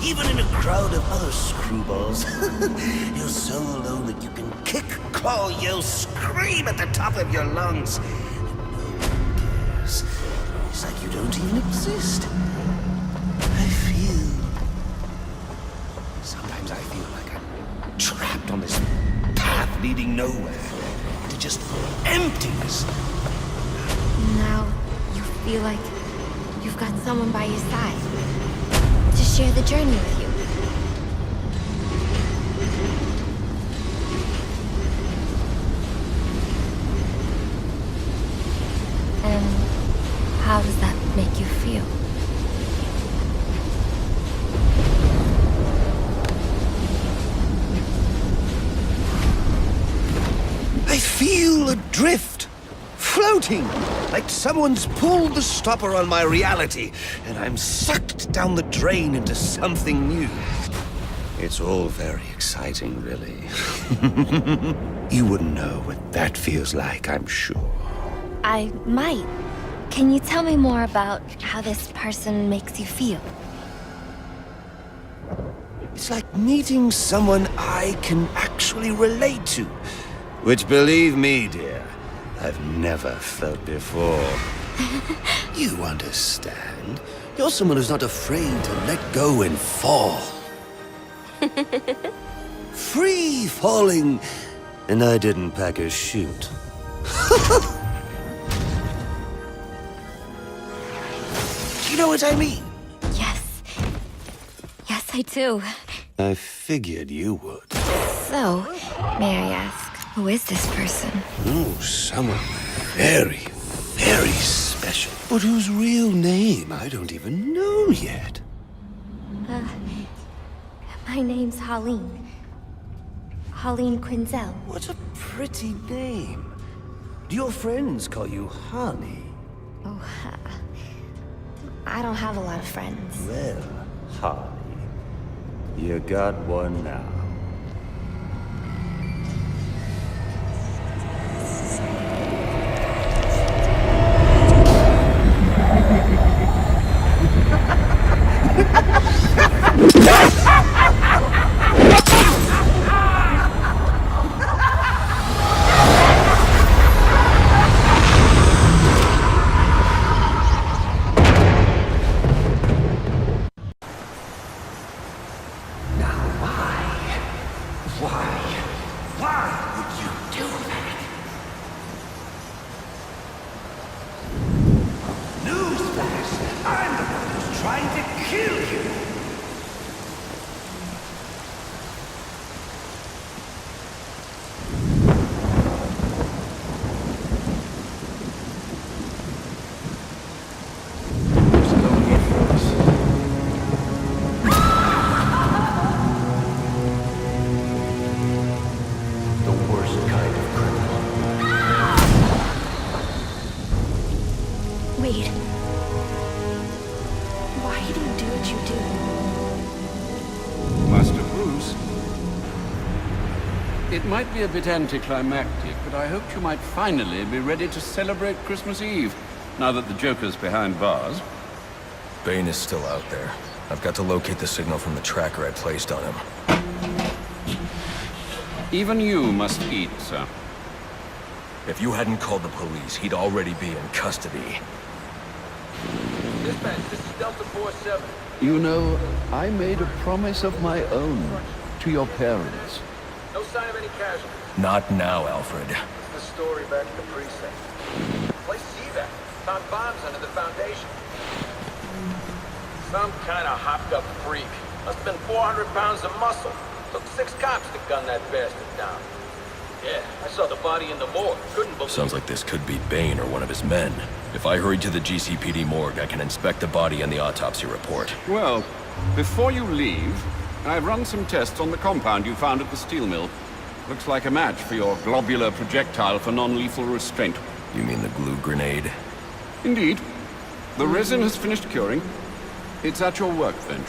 Even in a crowd of other screwballs, you're so alone that you can kick, claw, yell, scream at the top of your lungs. And no one cares. It's like you don't even exist. Sometimes I feel like I'm trapped on this path leading nowhere. To just emptiness. Now you feel like you've got someone by your side to share the journey with you. And how does that make you feel? I feel adrift, floating, like someone's pulled the stopper on my reality, and I'm sucked down the drain into something new. It's all very exciting, really. You wouldn't know what that feels like, I'm sure. I might. Can you tell me more about how this person makes you feel? It's like meeting someone I can actually relate to. Which, believe me, dear, I've never felt before. You understand? You're someone who's not afraid to let go and fall. Free falling, and I didn't pack a chute. You know what I mean? Yes. Yes, I do. I figured you would. So, may I ask, who is this person? Oh, someone very, very special. But whose real name I don't even know yet. My name's Holleen. Holleen Quinzel. What a pretty name. Do your friends call you Honey? Oh, I don't have a lot of friends. Well, Honey, you got one now. Wait. Why do you do what you do? Master Bruce, it might be a bit anticlimactic, but I hoped you might finally be ready to celebrate Christmas Eve, now that the Joker's behind bars. Bane is still out there. I've got to locate the signal from the tracker I placed on him. Even you must eat, sir. If you hadn't called the police, he'd already be in custody. Dispatch, this is Delta 47. You know, I made a promise of my own to your parents. No sign of any casualties. Not now, Alfred. What's the story back at the precinct? Place evac. Found bombs under the foundation. Some kind of hopped-up freak. Must have been 400 pounds of muscle. Took 6 cops to gun that bastard down. Yeah, I saw the body in the morgue. Couldn't believe Sounds like this could be Bane or one of his men. If I hurry to the GCPD morgue, I can inspect the body and the autopsy report. Well, before you leave, I've run some tests on the compound you found at the steel mill. Looks like a match for your globular projectile for non-lethal restraint. You mean the glue grenade? Indeed. The resin has finished curing. It's at your workbench.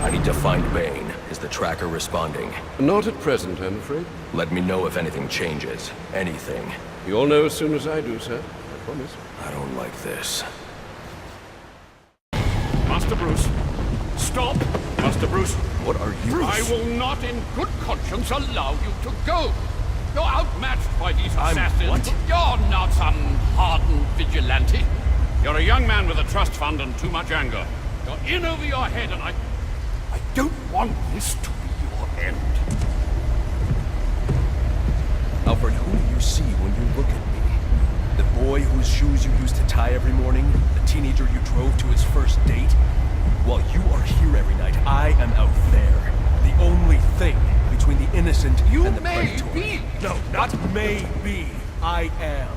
I need to find Bane. Is the tracker responding? Not at present, I'm afraid. Let me know if anything changes. Anything. You'll know as soon as I do, sir. I promise. I don't like this. Master Bruce, stop! Master Bruce. What are you? I will not in good conscience allow you to go. You're outmatched by these assassins. What? You're not some hardened vigilante. You're a young man with a trust fund and too much anger. You're in over your head, and I don't want this to be your end. Alfred, who do you see when you look at me? The boy whose shoes you used to tie every morning? The teenager you drove to his first date? While you are here every night, I am out there. The only thing between the innocent and the predator. Be. No, not maybe. I am.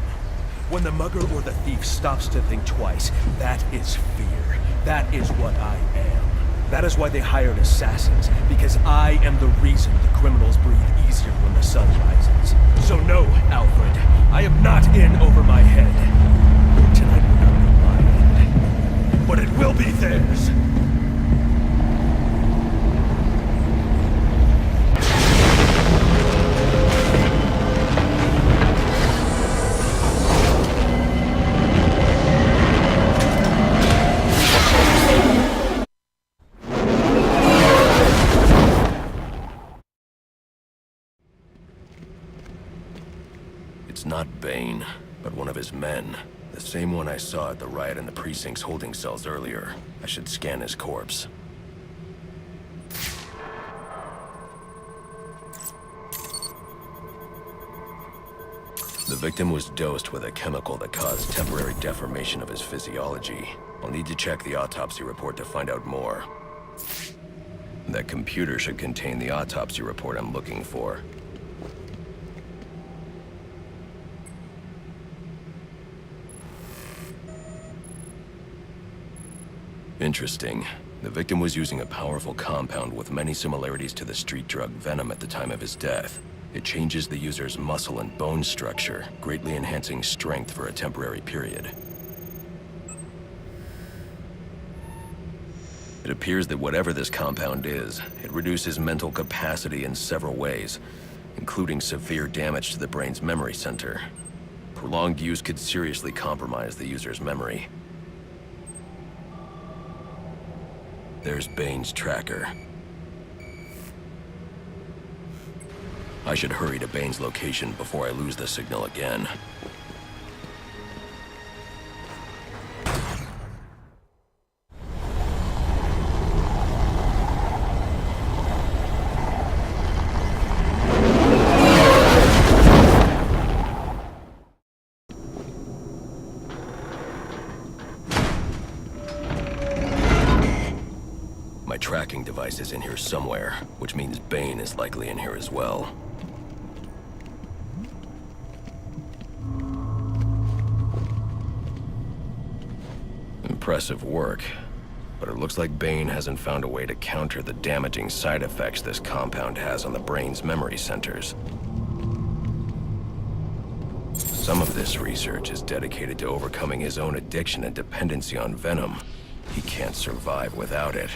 When the mugger or the thief stops to think twice, that is fear. That is what I am. That is why they hired assassins, because I am the reason the criminals breathe easier when the sun rises. So no, Alfred, I am not in over my head. Tonight will not be my end, but it will be theirs. was not Bane, but one of his men. The same one I saw at the riot in the precinct's holding cells earlier. I should scan his corpse. The victim was dosed with a chemical that caused temporary deformation of his physiology. I'll need to check the autopsy report to find out more. That computer should contain the autopsy report I'm looking for. Interesting. The victim was using a powerful compound with many similarities to the street drug Venom at the time of his death. It changes the user's muscle and bone structure, greatly enhancing strength for a temporary period. It appears that whatever this compound is, it reduces mental capacity in several ways, including severe damage to the brain's memory center. Prolonged use could seriously compromise the user's memory. There's Bane's tracker. I should hurry to Bane's location before I lose the signal again. My tracking device is in here somewhere, which means Bane is likely in here as well. Impressive work, but it looks like Bane hasn't found a way to counter the damaging side effects this compound has on the brain's memory centers. Some of this research is dedicated to overcoming his own addiction and dependency on Venom. He can't survive without it.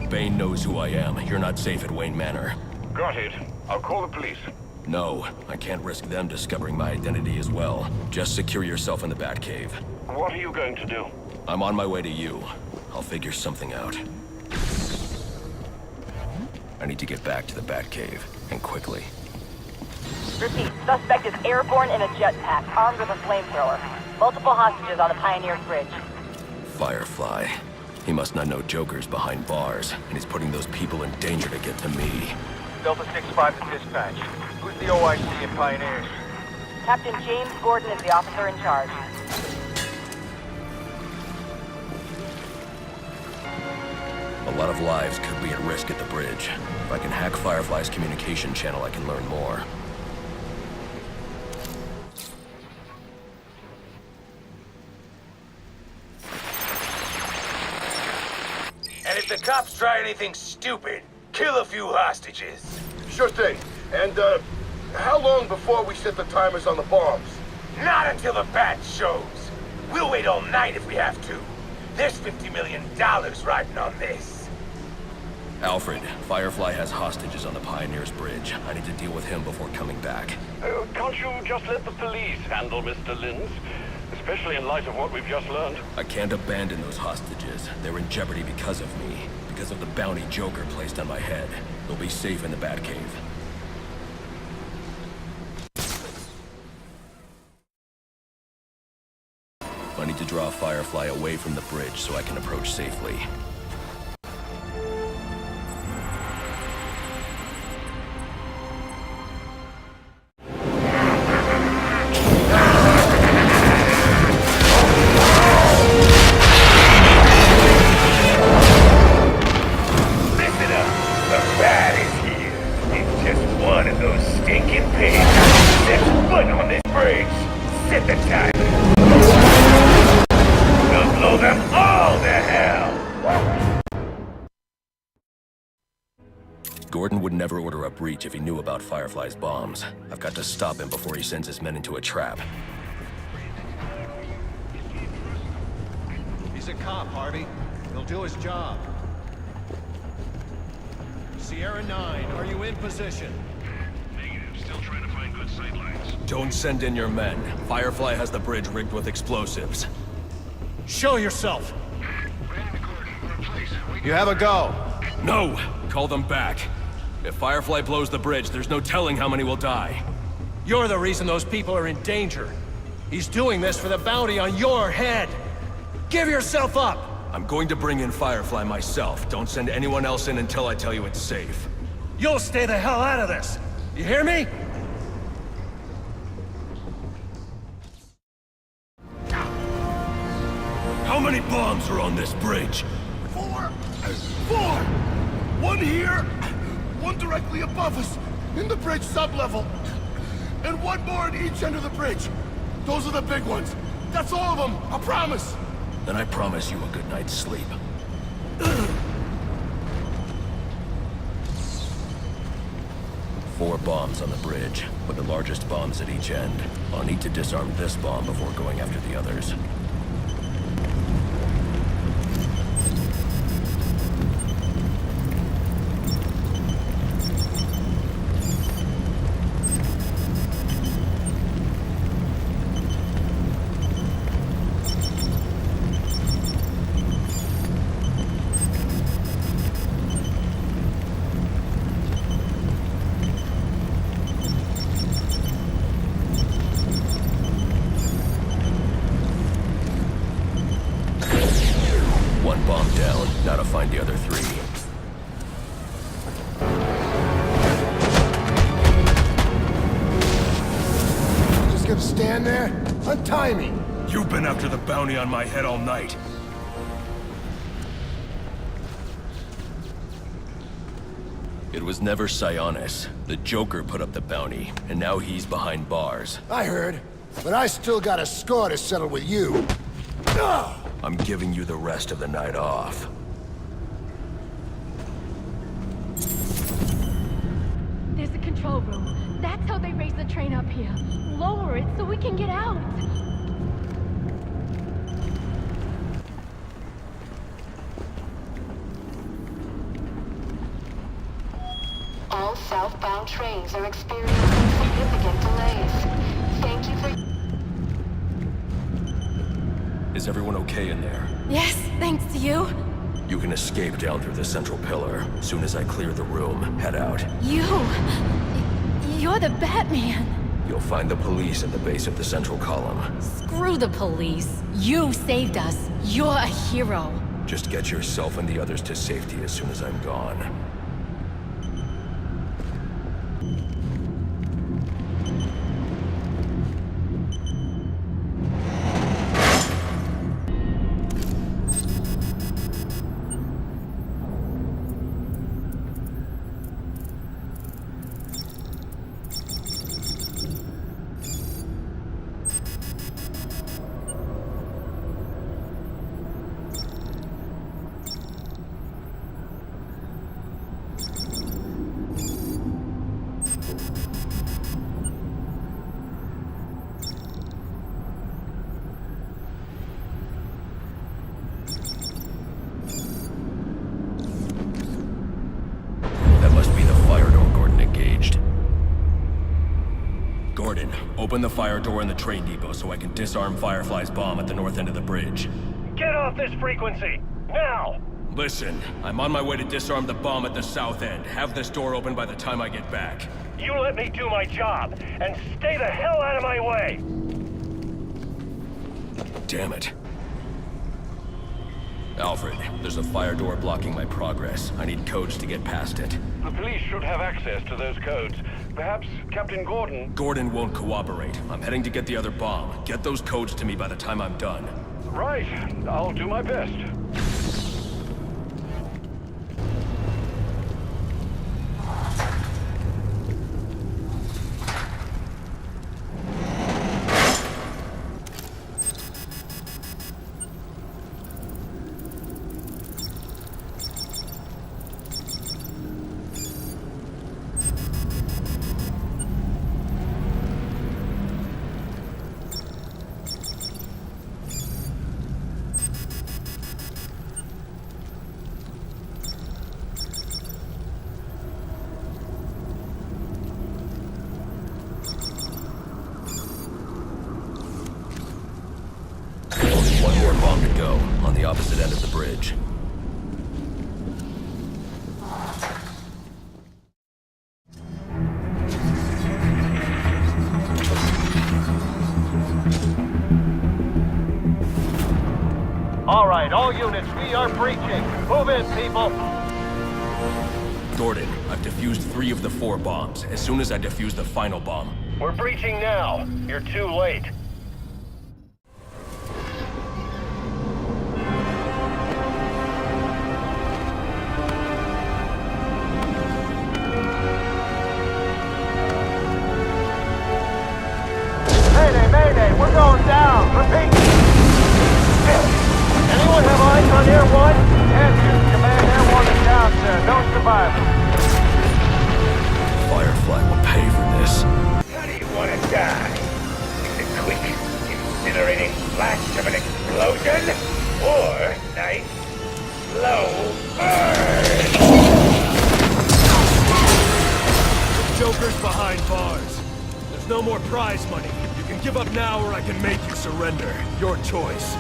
Bane knows who I am. You're not safe at Wayne Manor. Got it. I'll call the police. No, I can't risk them discovering my identity as well. Just secure yourself in the Batcave. What are you going to do? I'm on my way to you. I'll figure something out. I need to get back to the Batcave, and quickly. Repeat, suspect is airborne in a jetpack, armed with a flamethrower. Multiple hostages on the Pioneers Bridge. Firefly. He must not know Joker's behind bars, and he's putting those people in danger to get to me. Delta 6-5 to dispatch. Who's the OIC in Pioneers? Captain James Gordon is the officer in charge. A lot of lives could be at risk at the bridge. If I can hack Firefly's communication channel, I can learn more. And if the cops try anything stupid, kill a few hostages. Sure thing. And, how long before we set the timers on the bombs? Not until the bat shows. We'll wait all night if we have to. There's $50 million riding on this. Alfred, Firefly has hostages on the Pioneers Bridge. I need to deal with him before coming back. Can't you just let the police handle Mr. Linz? Especially in light of what we've just learned. I can't abandon those hostages. They're in jeopardy because of me. Because of the bounty Joker placed on my head. They'll be safe in the Batcave. I need to draw Firefly away from the bridge so I can approach safely. Gordon would never order a breach if he knew about Firefly's bombs. I've got to stop him before he sends his men into a trap. He's a cop, Harvey. He'll do his job. Sierra 9, are you in position? Negative. Still trying to find good sightlines. Don't send in your men. Firefly has the bridge rigged with explosives. Show yourself! You have a go. No! Call them back. If Firefly blows the bridge, there's no telling how many will die. You're the reason those people are in danger. He's doing this for the bounty on your head. Give yourself up! I'm going to bring in Firefly myself. Don't send anyone else in until I tell you it's safe. You'll stay the hell out of this! You hear me? How many bombs are on this bridge? 4! One here, one directly above us, in the bridge sublevel, and one more at each end of the bridge. Those are the big ones. That's all of them, I promise. Then I promise you a good night's sleep. 4 bombs on the bridge, with the largest bombs at each end. I'll need to disarm this bomb before going after the others. Find the other 3. Just gonna stand there? Untie me! You've been after the bounty on my head all night. It was never Sionis. The Joker put up the bounty, and now he's behind bars. I heard, but I still got a score to settle with you. I'm giving you the rest of the night off. There's a control room. That's how they raise the train up here. Lower it so we can get out. All southbound trains are experiencing significant delays. Thank you for... Is everyone okay in there? Yes, thanks to you. You can escape down through the central pillar. Soon as I clear the room, head out. You're the Batman. You'll find the police at the base of the central column. Screw the police. You saved us. You're a hero. Just get yourself and the others to safety as soon as I'm gone. Open the fire door in the train depot so I can disarm Firefly's bomb at the north end of the bridge. Get off this frequency! Now! Listen, I'm on my way to disarm the bomb at the south end. Have this door open by the time I get back. You let me do my job, and stay the hell out of my way! Damn it. Alfred, there's a fire door blocking my progress. I need codes to get past it. The police should have access to those codes. Perhaps Captain Gordon... Gordon won't cooperate. I'm heading to get the other bomb. Get those codes to me by the time I'm done. Right. I'll do my best. bomb to go, on the opposite end of the bridge. All right, all units, we are breaching. Move in, people. Gordon, I've defused 3 of the 4 bombs, as soon as I defuse the final bomb. We're breaching now. You're too late. Mayday, mayday, we're going down. Repeat. Anyone have eyes on Air 1? Answer. Command Air 1 is down, sir. No survivors. Firefly will pay for this. How do you want to die? Is it quick, incinerating flash of an explosion? Or nice, slow burn? The Joker's behind bars. There's no more prize money. You can give up now or I can make you surrender. Your choice.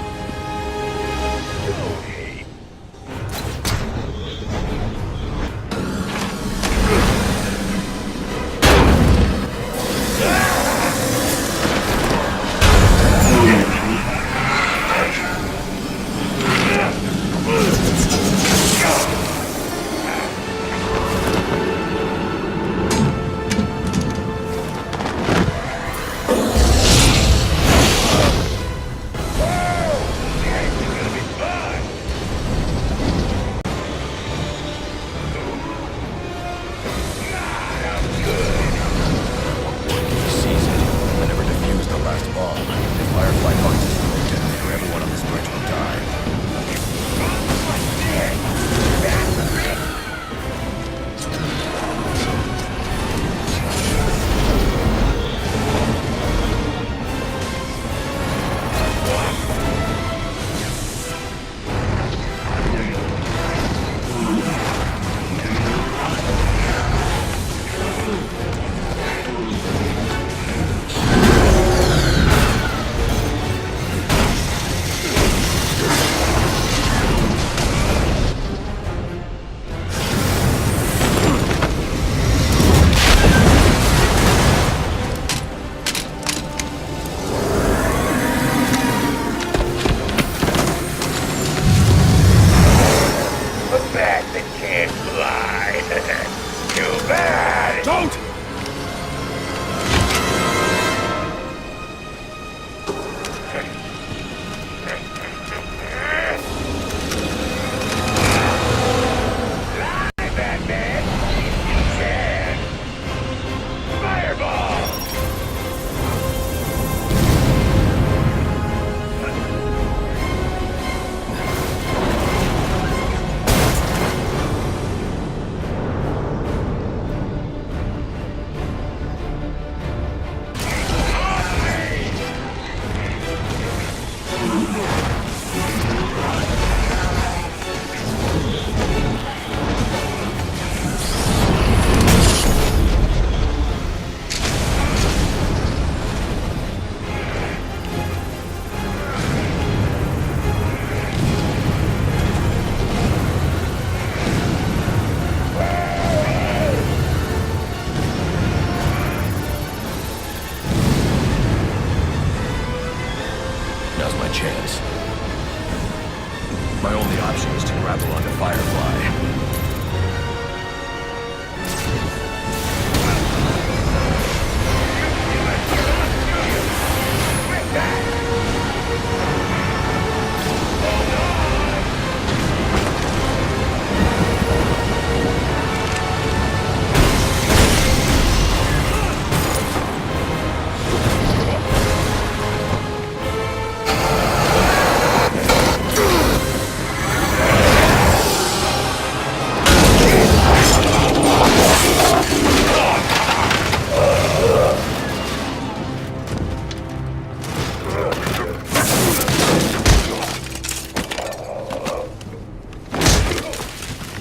My only option is to grapple onto Firefly.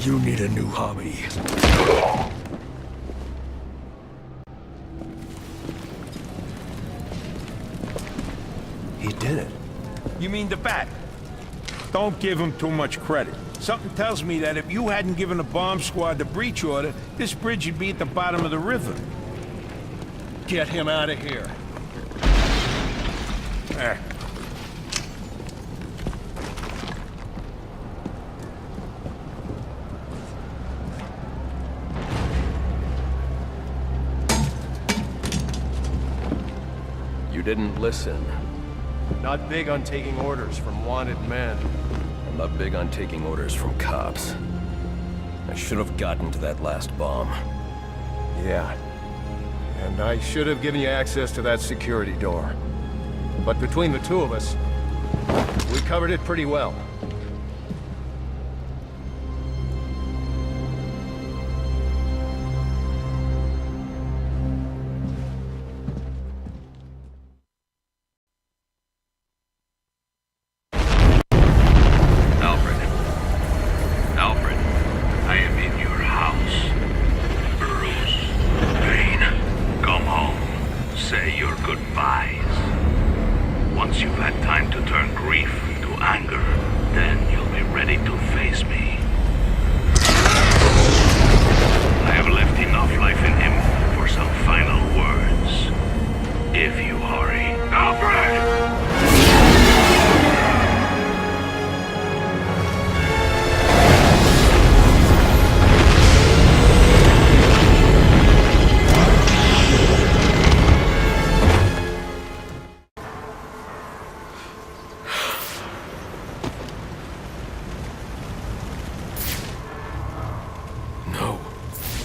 You need a new hobby. He did it. You mean the bat? don't give him too much credit. Something tells me that if you hadn't given the bomb squad the breach order, this bridge would be at the bottom of the river. Get him out of here. You didn't listen. Not big on taking orders from wanted men. I'm not big on taking orders from cops. I should have gotten to that last bomb. Yeah. And I should have given you access to that security door. But between the two of us, we covered it pretty well.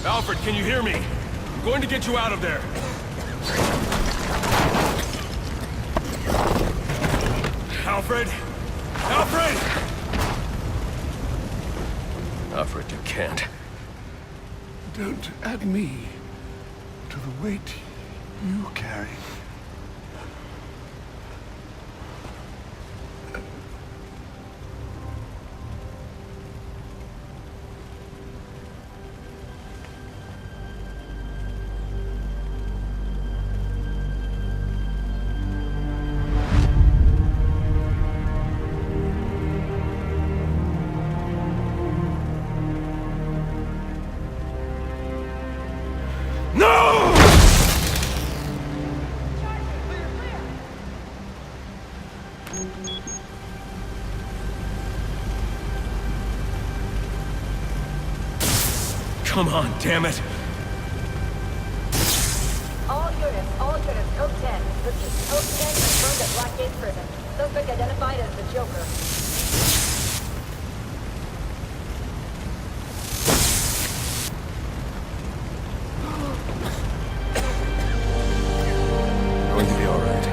Alfred, can you hear me? I'm going to get you out of there. Alfred! Alfred! Alfred, you can't. Don't add me to the weight you carry. Come on, damn it! All units, code 10. Repeat, code 10 confirmed at Blackgate Prison. Suspect identified as the Joker. Going to be all right.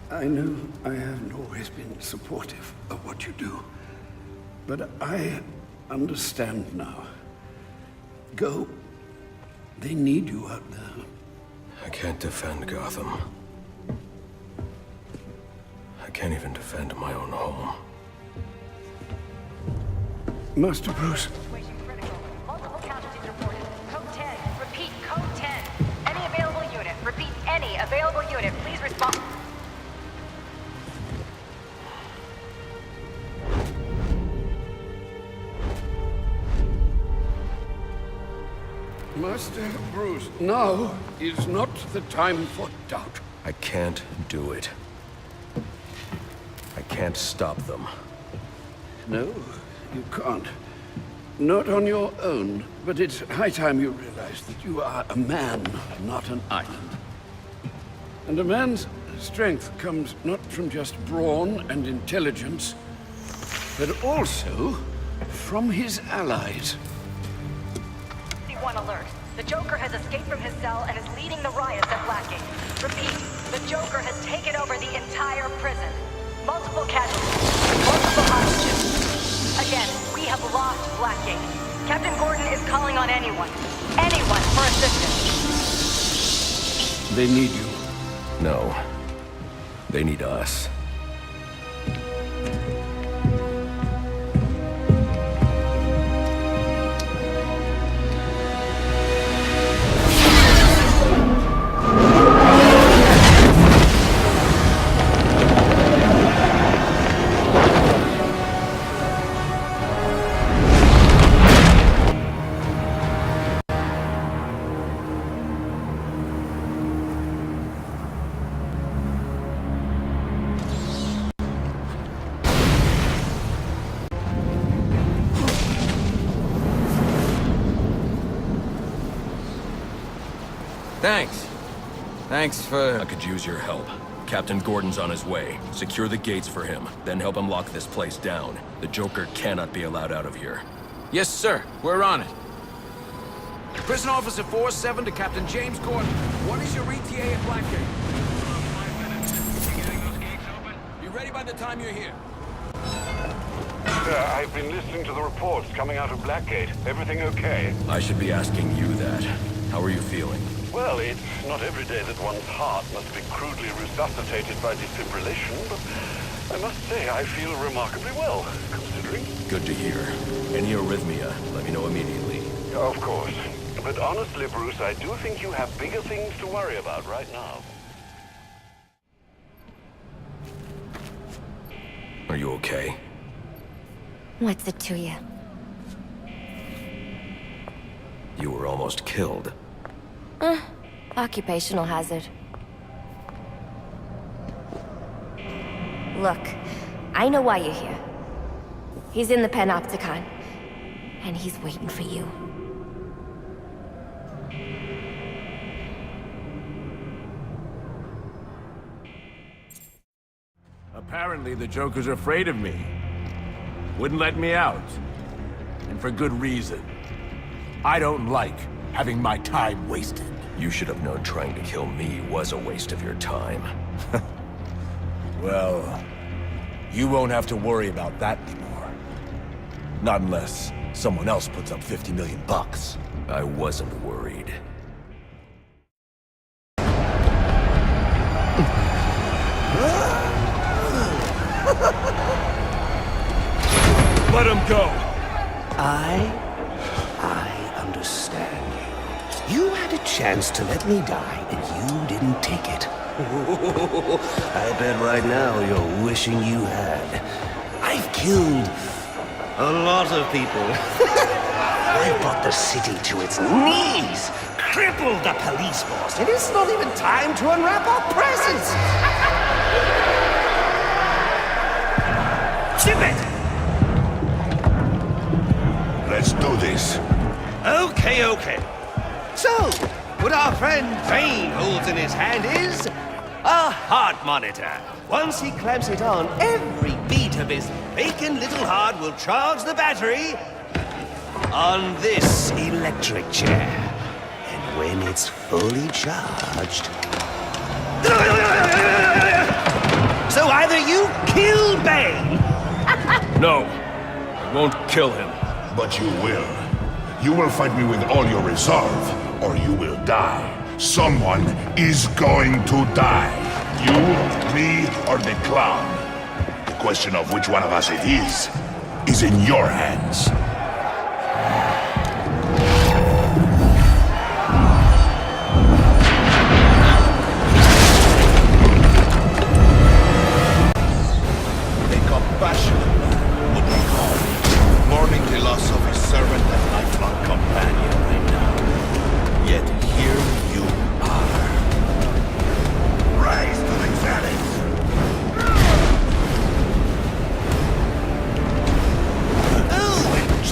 I know I haven't always been supportive of what you do, but I understand now. Go. They need you out there. I can't defend Gotham. I can't even defend my own home. Master Bruce. Multiple casualties reported. Code 10. Repeat, code 10. Any available unit. Repeat, any available unit. Please respond. Master Bruce, now is not the time for doubt. I can't do it. I can't stop them. No, you can't. Not on your own, but it's high time you realize that you are a man, not an island. And a man's strength comes not from just brawn and intelligence, but also from his allies. One alert. The Joker has escaped from his cell and is leading the riots at Blackgate. Repeat, the Joker has taken over the entire prison. Multiple casualties, multiple hostages. Again, we have lost Blackgate. Captain Gordon is calling on anyone for assistance. They need you. No. They need us. Thanks. Thanks for... I could use your help. Captain Gordon's on his way. Secure the gates for him, then help him lock this place down. The Joker cannot be allowed out of here. Yes, sir. We're on it. Prison Officer 4-7 to Captain James Gordon. What is your ETA at Blackgate? 5 minutes. You getting those gates open? Be ready by the time you're here. I've been listening to the reports coming out of Blackgate. Everything okay? I should be asking you that. How are you feeling? Well, it's not every day that one's heart must be crudely resuscitated by defibrillation, but I must say I feel remarkably well, considering. Good to hear. Any arrhythmia, let me know immediately. Of course. But honestly, Bruce, I do think you have bigger things to worry about right now. Are you okay? What's it to you? You were almost killed. Occupational hazard. Look, I know why you're here. He's in the Panopticon, and he's waiting for you. Apparently the Joker's afraid of me. Wouldn't let me out. And for good reason. I don't like having my time wasted. You should have known trying to kill me was a waste of your time. Well, you won't have to worry about that anymore. Not unless someone else puts up 50 million bucks. I wasn't worried. Let him go! I understand you. You had a chance to let me die, and you didn't take it. I bet right now you're wishing you had. I've killed a lot of people. I've brought the city to its knees, crippled the police force, and it's not even time to unwrap our presents. Ship it! Let's do this. Okay. So, what our friend Bane holds in his hand is a heart monitor. Once he clamps it on, every beat of his bacon little heart will charge the battery on this electric chair. And when it's fully charged... So either you kill Bane... No, I won't kill him. But you will. You will fight me with all your resolve, or you will die. Someone is going to die. You, me, or the clown. The question of which one of us it is in your hands. A compassionate man would be calm, mourning the loss of his servant and lifelong companion right now. Yet here you are. Rise to the challenge! Oh, and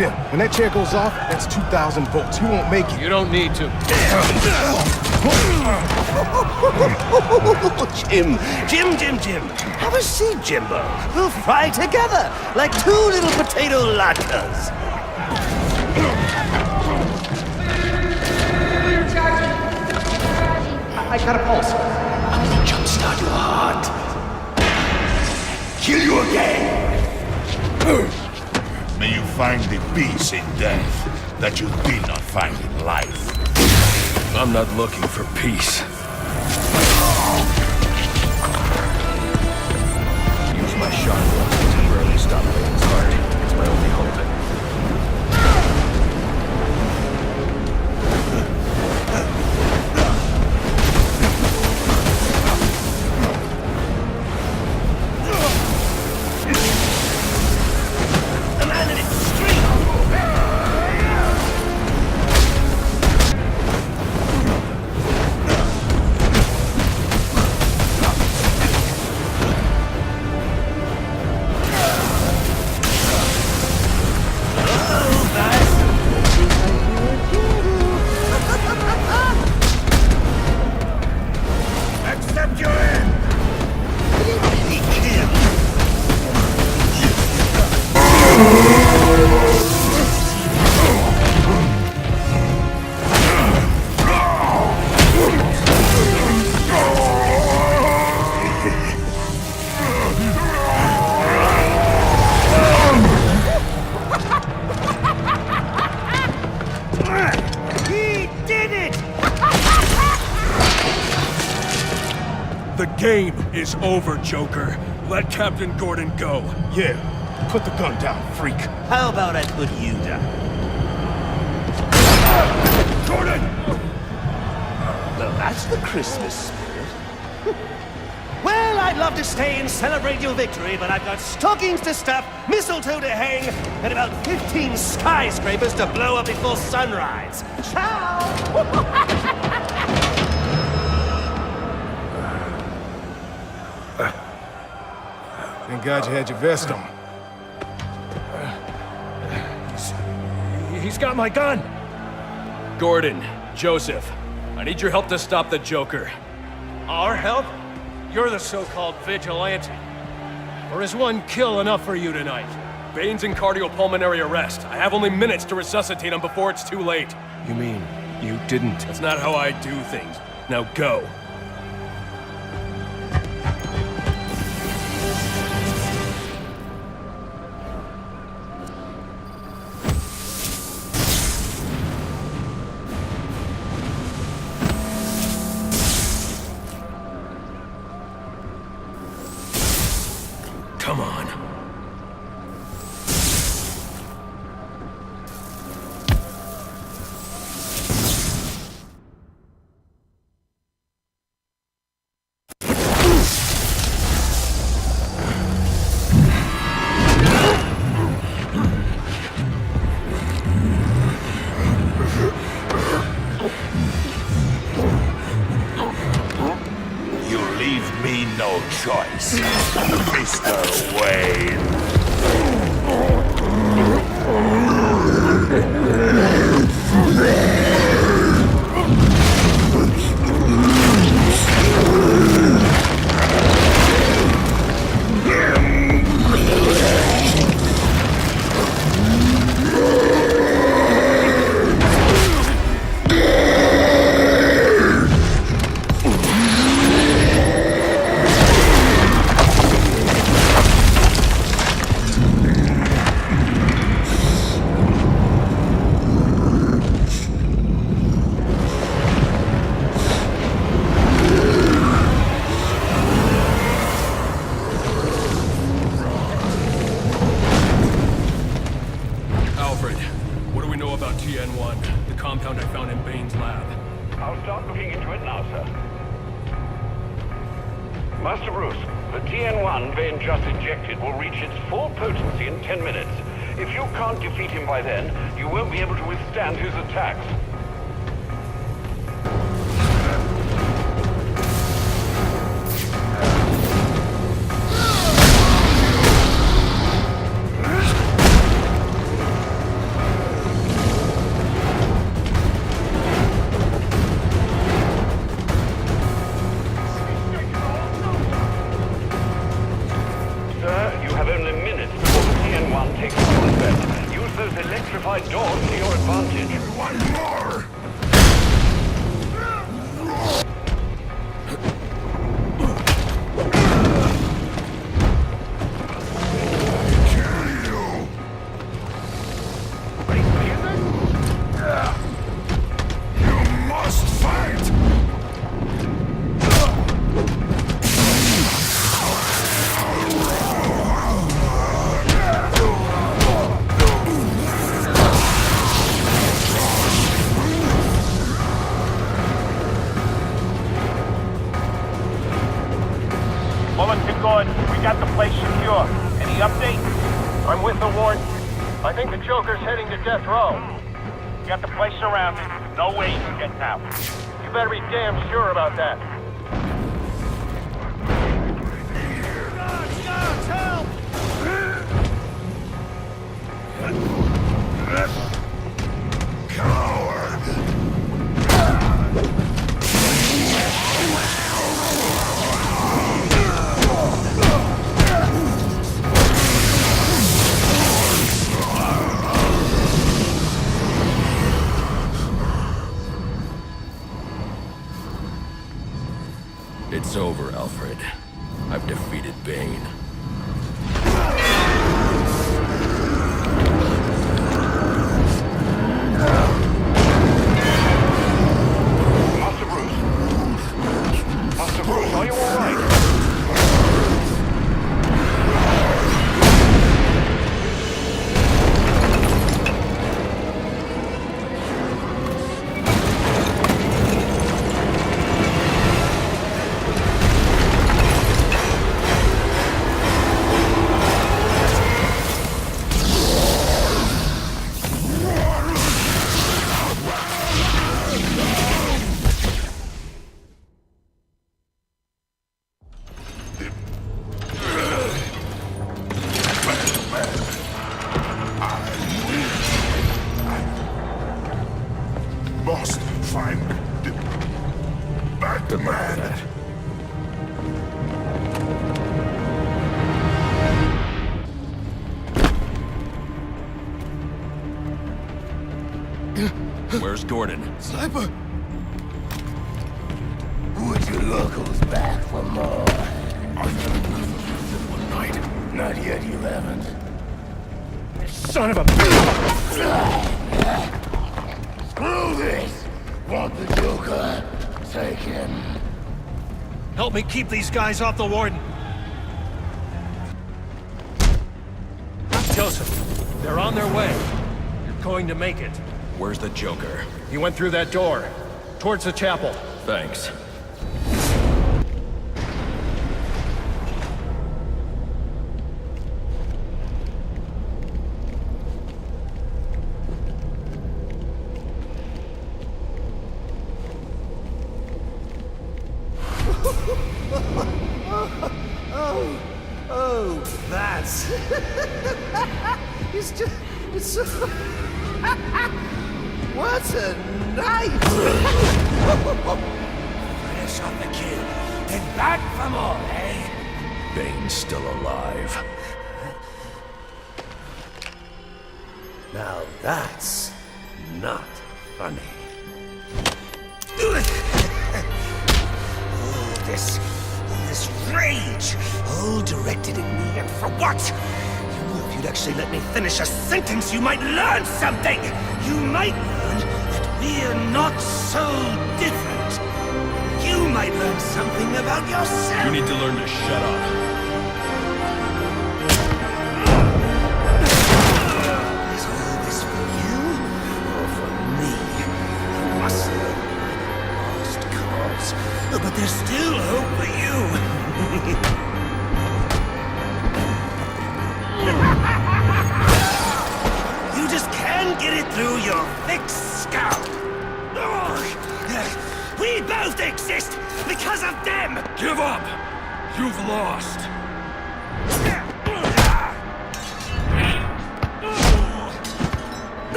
Jim, when that chair goes off, that's 2,000 volts. You won't make it. You don't need to. Jim. Have a seat, Jimbo. We'll fry together like two little potato latkes. I got a pulse. I'm gonna jumpstart your heart. Kill you again! May you find the peace in death that you did not find in life. I'm not looking for peace. Use my shot once to temporarily stop Bane's heart. It's my only hope. The game is over, Joker. Let Captain Gordon go. Yeah, put the gun down, freak. How about I put you down? Gordon! Well, that's the Christmas spirit. Well, I'd love to stay and celebrate your victory, but I've got stockings to stuff, mistletoe to hang, and about 15 skyscrapers to blow up before sunrise. Ciao! Thank God you had your vest on. He's got my gun! Gordon, Joseph, I need your help to stop the Joker. Our help? You're the so-called vigilante. Or is one kill enough for you tonight? Bane's in cardiopulmonary arrest. I have only minutes to resuscitate him before it's too late. You mean you didn't? That's not how I do things. Now go. Come on. You leave me no choice, Mr. Wayne. Alfred, what do we know about TN1, the compound I found in Bane's lab? I'll start looking into it now, sir. Master Bruce, the TN1 Bane just injected will reach its full potency in 10 minutes. If you can't defeat him by then, you won't be able to withstand his attacks. place secure. Any update? I'm with the warden. I think the Joker's heading to death row. You got the place surrounded. No way you can get out. You better be damn sure about that. It's over, Alfred. I've defeated Bane. Master Bruce? Master Bruce, are you all right? Must find Batman. Where's Gordon? Sniper! Would you locals back for more? I've done enough of you for one night. Not yet, you haven't. Son of a... Screw this! Want the Joker? Take him. Help me keep these guys off the warden. Joseph, they're on their way. You're going to make it. Where's the Joker? He went through that door, towards the chapel. Thanks. Oh, that's... it's just... it's so... What a night! Finish off the kill, then back for more, eh? Bane's still alive. Now that's not funny. This rage, all directed at me, and for what? You know, if you'd actually let me finish a sentence, you might learn something! You might learn that we're not so different. You might learn something about yourself! You need to learn to shut up. Is all this for you, or for me? You must know I'm a lost cause, but there's still hope for you. You just can't get it through your thick skull. We both exist because of them! Give up! You've lost!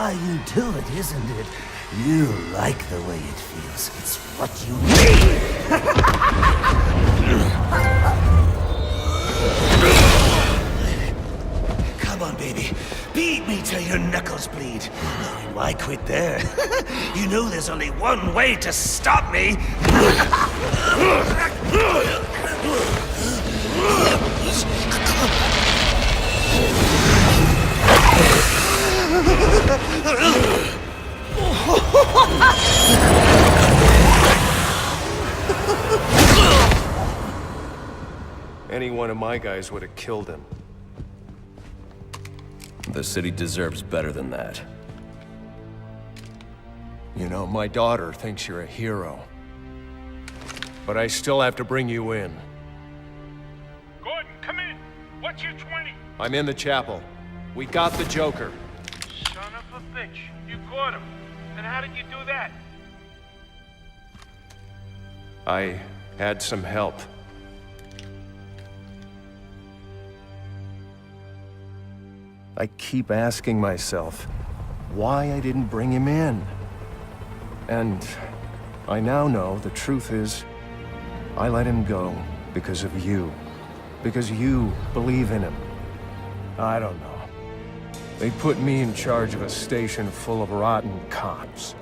You do it, isn't it? You like the way it feels. It's what you need! Come on, baby. Beat me till your knuckles bleed. Why quit there? You know there's only one way to stop me! Any one of my guys would have killed him. The city deserves better than that. You know, my daughter thinks you're a hero. But I still have to bring you in. Gordon, come in. What's your 20? I'm in the chapel. We got the Joker. Son of a bitch. You caught him. And how did you do that? I had some help. I keep asking myself why I didn't bring him in. And I now know the truth is, I let him go because of you. Because you believe in him. I don't know. They put me in charge of a station full of rotten cops.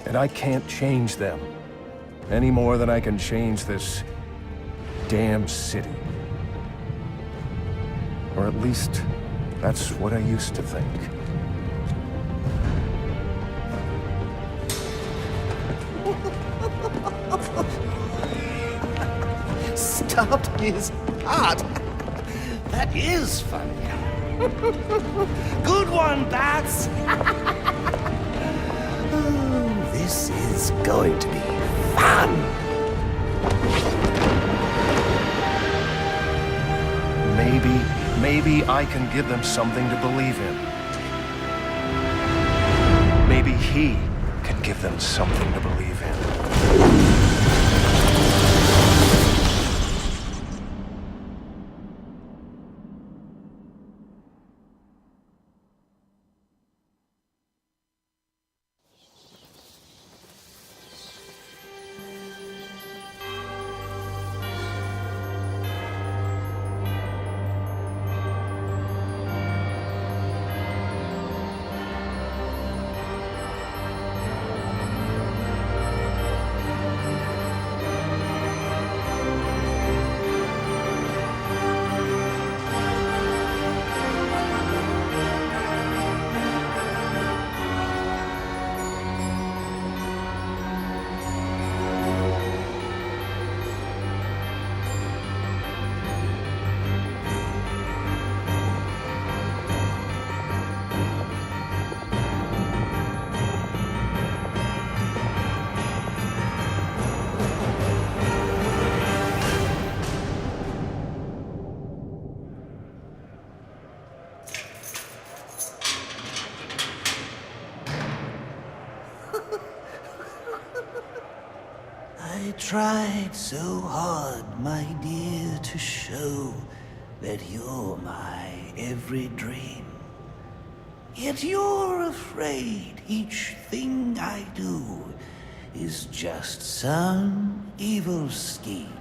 And I can't change them. Any more than I can change this damn city. Or at least, that's what I used to think. Stopped his heart. That is funny. Good one, Bats. Oh, this is going to be fun. Maybe I can give them something to believe in. Maybe he can give them something to believe in. I tried so hard, my dear, to show that you're my every dream. Yet you're afraid each thing I do is just some evil scheme.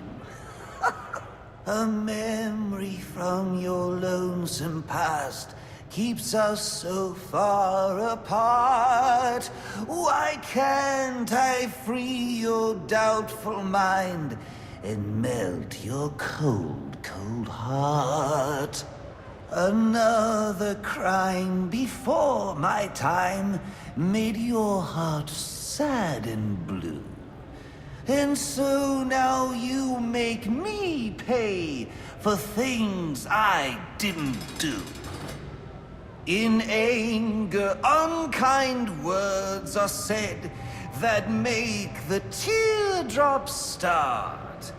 A memory from your lonesome past keeps us so far apart. Why can't I free your doubtful mind and melt your cold, cold heart? Another crime before my time made your heart sad and blue. And so now you make me pay for things I didn't do. In anger, unkind words are said that make the teardrops start.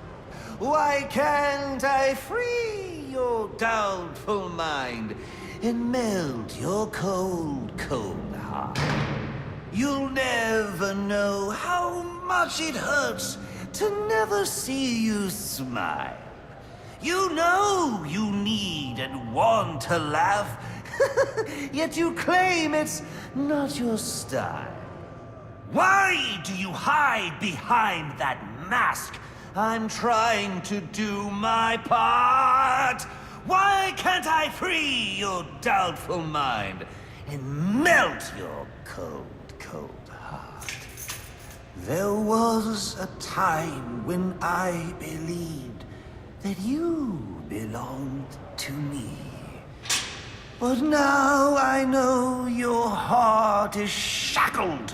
Why can't I free your doubtful mind and melt your cold, cold heart? You'll never know how much it hurts to never see you smile. You know you need and want to laugh, yet you claim it's not your style. Why do you hide behind that mask? I'm trying to do my part. Why can't I free your doubtful mind and melt your cold, cold heart? There was a time when I believed that you belonged to me. But now I know your heart is shackled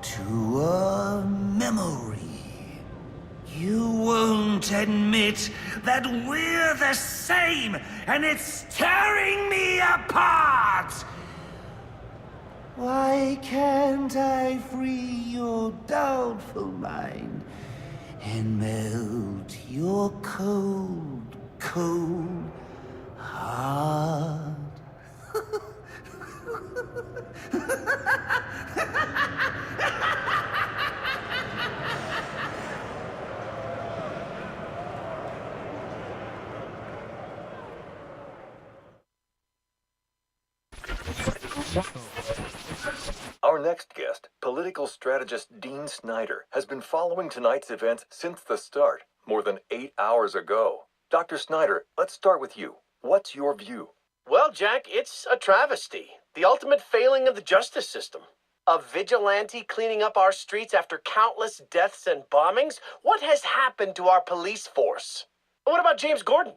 to a memory. You won't admit that we're the same, and it's tearing me apart! Why can't I free your doubtful mind and melt your cold, cold heart? Our next guest, political strategist Dean Snyder, has been following tonight's events since the start, more than 8 hours ago. Dr. Snyder, let's start with you. What's your view? Well, Jack, it's a travesty. The ultimate failing of the justice system. A vigilante cleaning up our streets after countless deaths and bombings? What has happened to our police force? And what about James Gordon?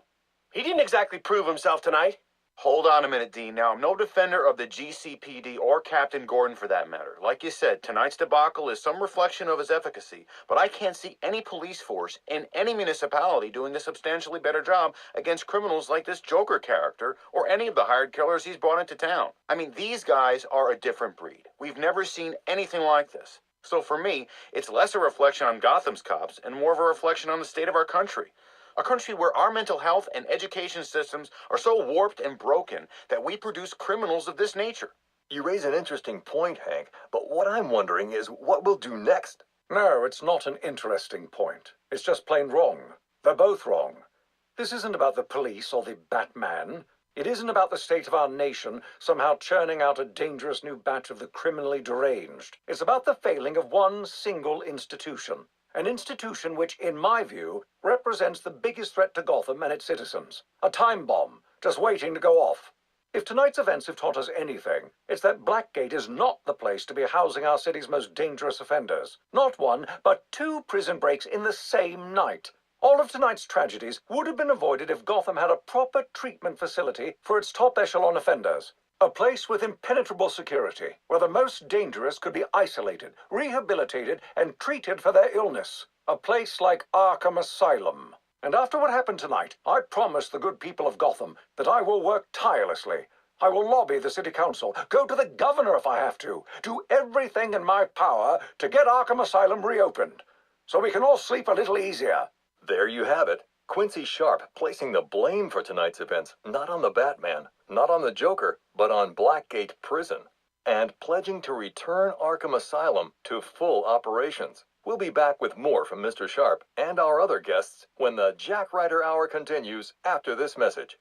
He didn't exactly prove himself tonight. Hold on a minute, Dean. Now, I'm no defender of the GCPD or Captain Gordon for that matter. Like you said, tonight's debacle is some reflection of his efficacy, but I can't see any police force in any municipality doing a substantially better job against criminals like this Joker character or any of the hired killers he's brought into town. I mean, these guys are a different breed. We've never seen anything like this. So for me, it's less a reflection on Gotham's cops and more of a reflection on the state of our country. A country where our mental health and education systems are so warped and broken that we produce criminals of this nature. You raise an interesting point, Hank, but what I'm wondering is what we'll do next. No, it's not an interesting point. It's just plain wrong. They're both wrong. This isn't about the police or the Batman. It isn't about the state of our nation somehow churning out a dangerous new batch of the criminally deranged. It's about the failing of one single institution. An institution which, in my view, represents the biggest threat to Gotham and its citizens. A time bomb, just waiting to go off. If tonight's events have taught us anything, it's that Blackgate is not the place to be housing our city's most dangerous offenders. Not one, but 2 prison breaks in the same night. All of tonight's tragedies would have been avoided if Gotham had a proper treatment facility for its top echelon offenders. A place with impenetrable security, where the most dangerous could be isolated, rehabilitated, and treated for their illness. A place like Arkham Asylum. And after what happened tonight, I promise the good people of Gotham that I will work tirelessly. I will lobby the city council, go to the governor if I have to, do everything in my power to get Arkham Asylum reopened, so we can all sleep a little easier. There you have it. Quincy Sharp placing the blame for tonight's events not on the Batman, not on the Joker, but on Blackgate Prison, and pledging to return Arkham Asylum to full operations. We'll be back with more from Mr. Sharp and our other guests when the Jack Ryder Hour continues after this message.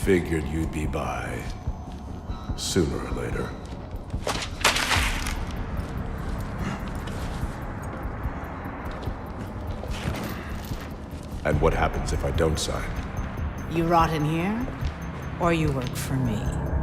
Figured you'd be by. Sooner or later. And what happens if I don't sign? You rot in here, or you work for me?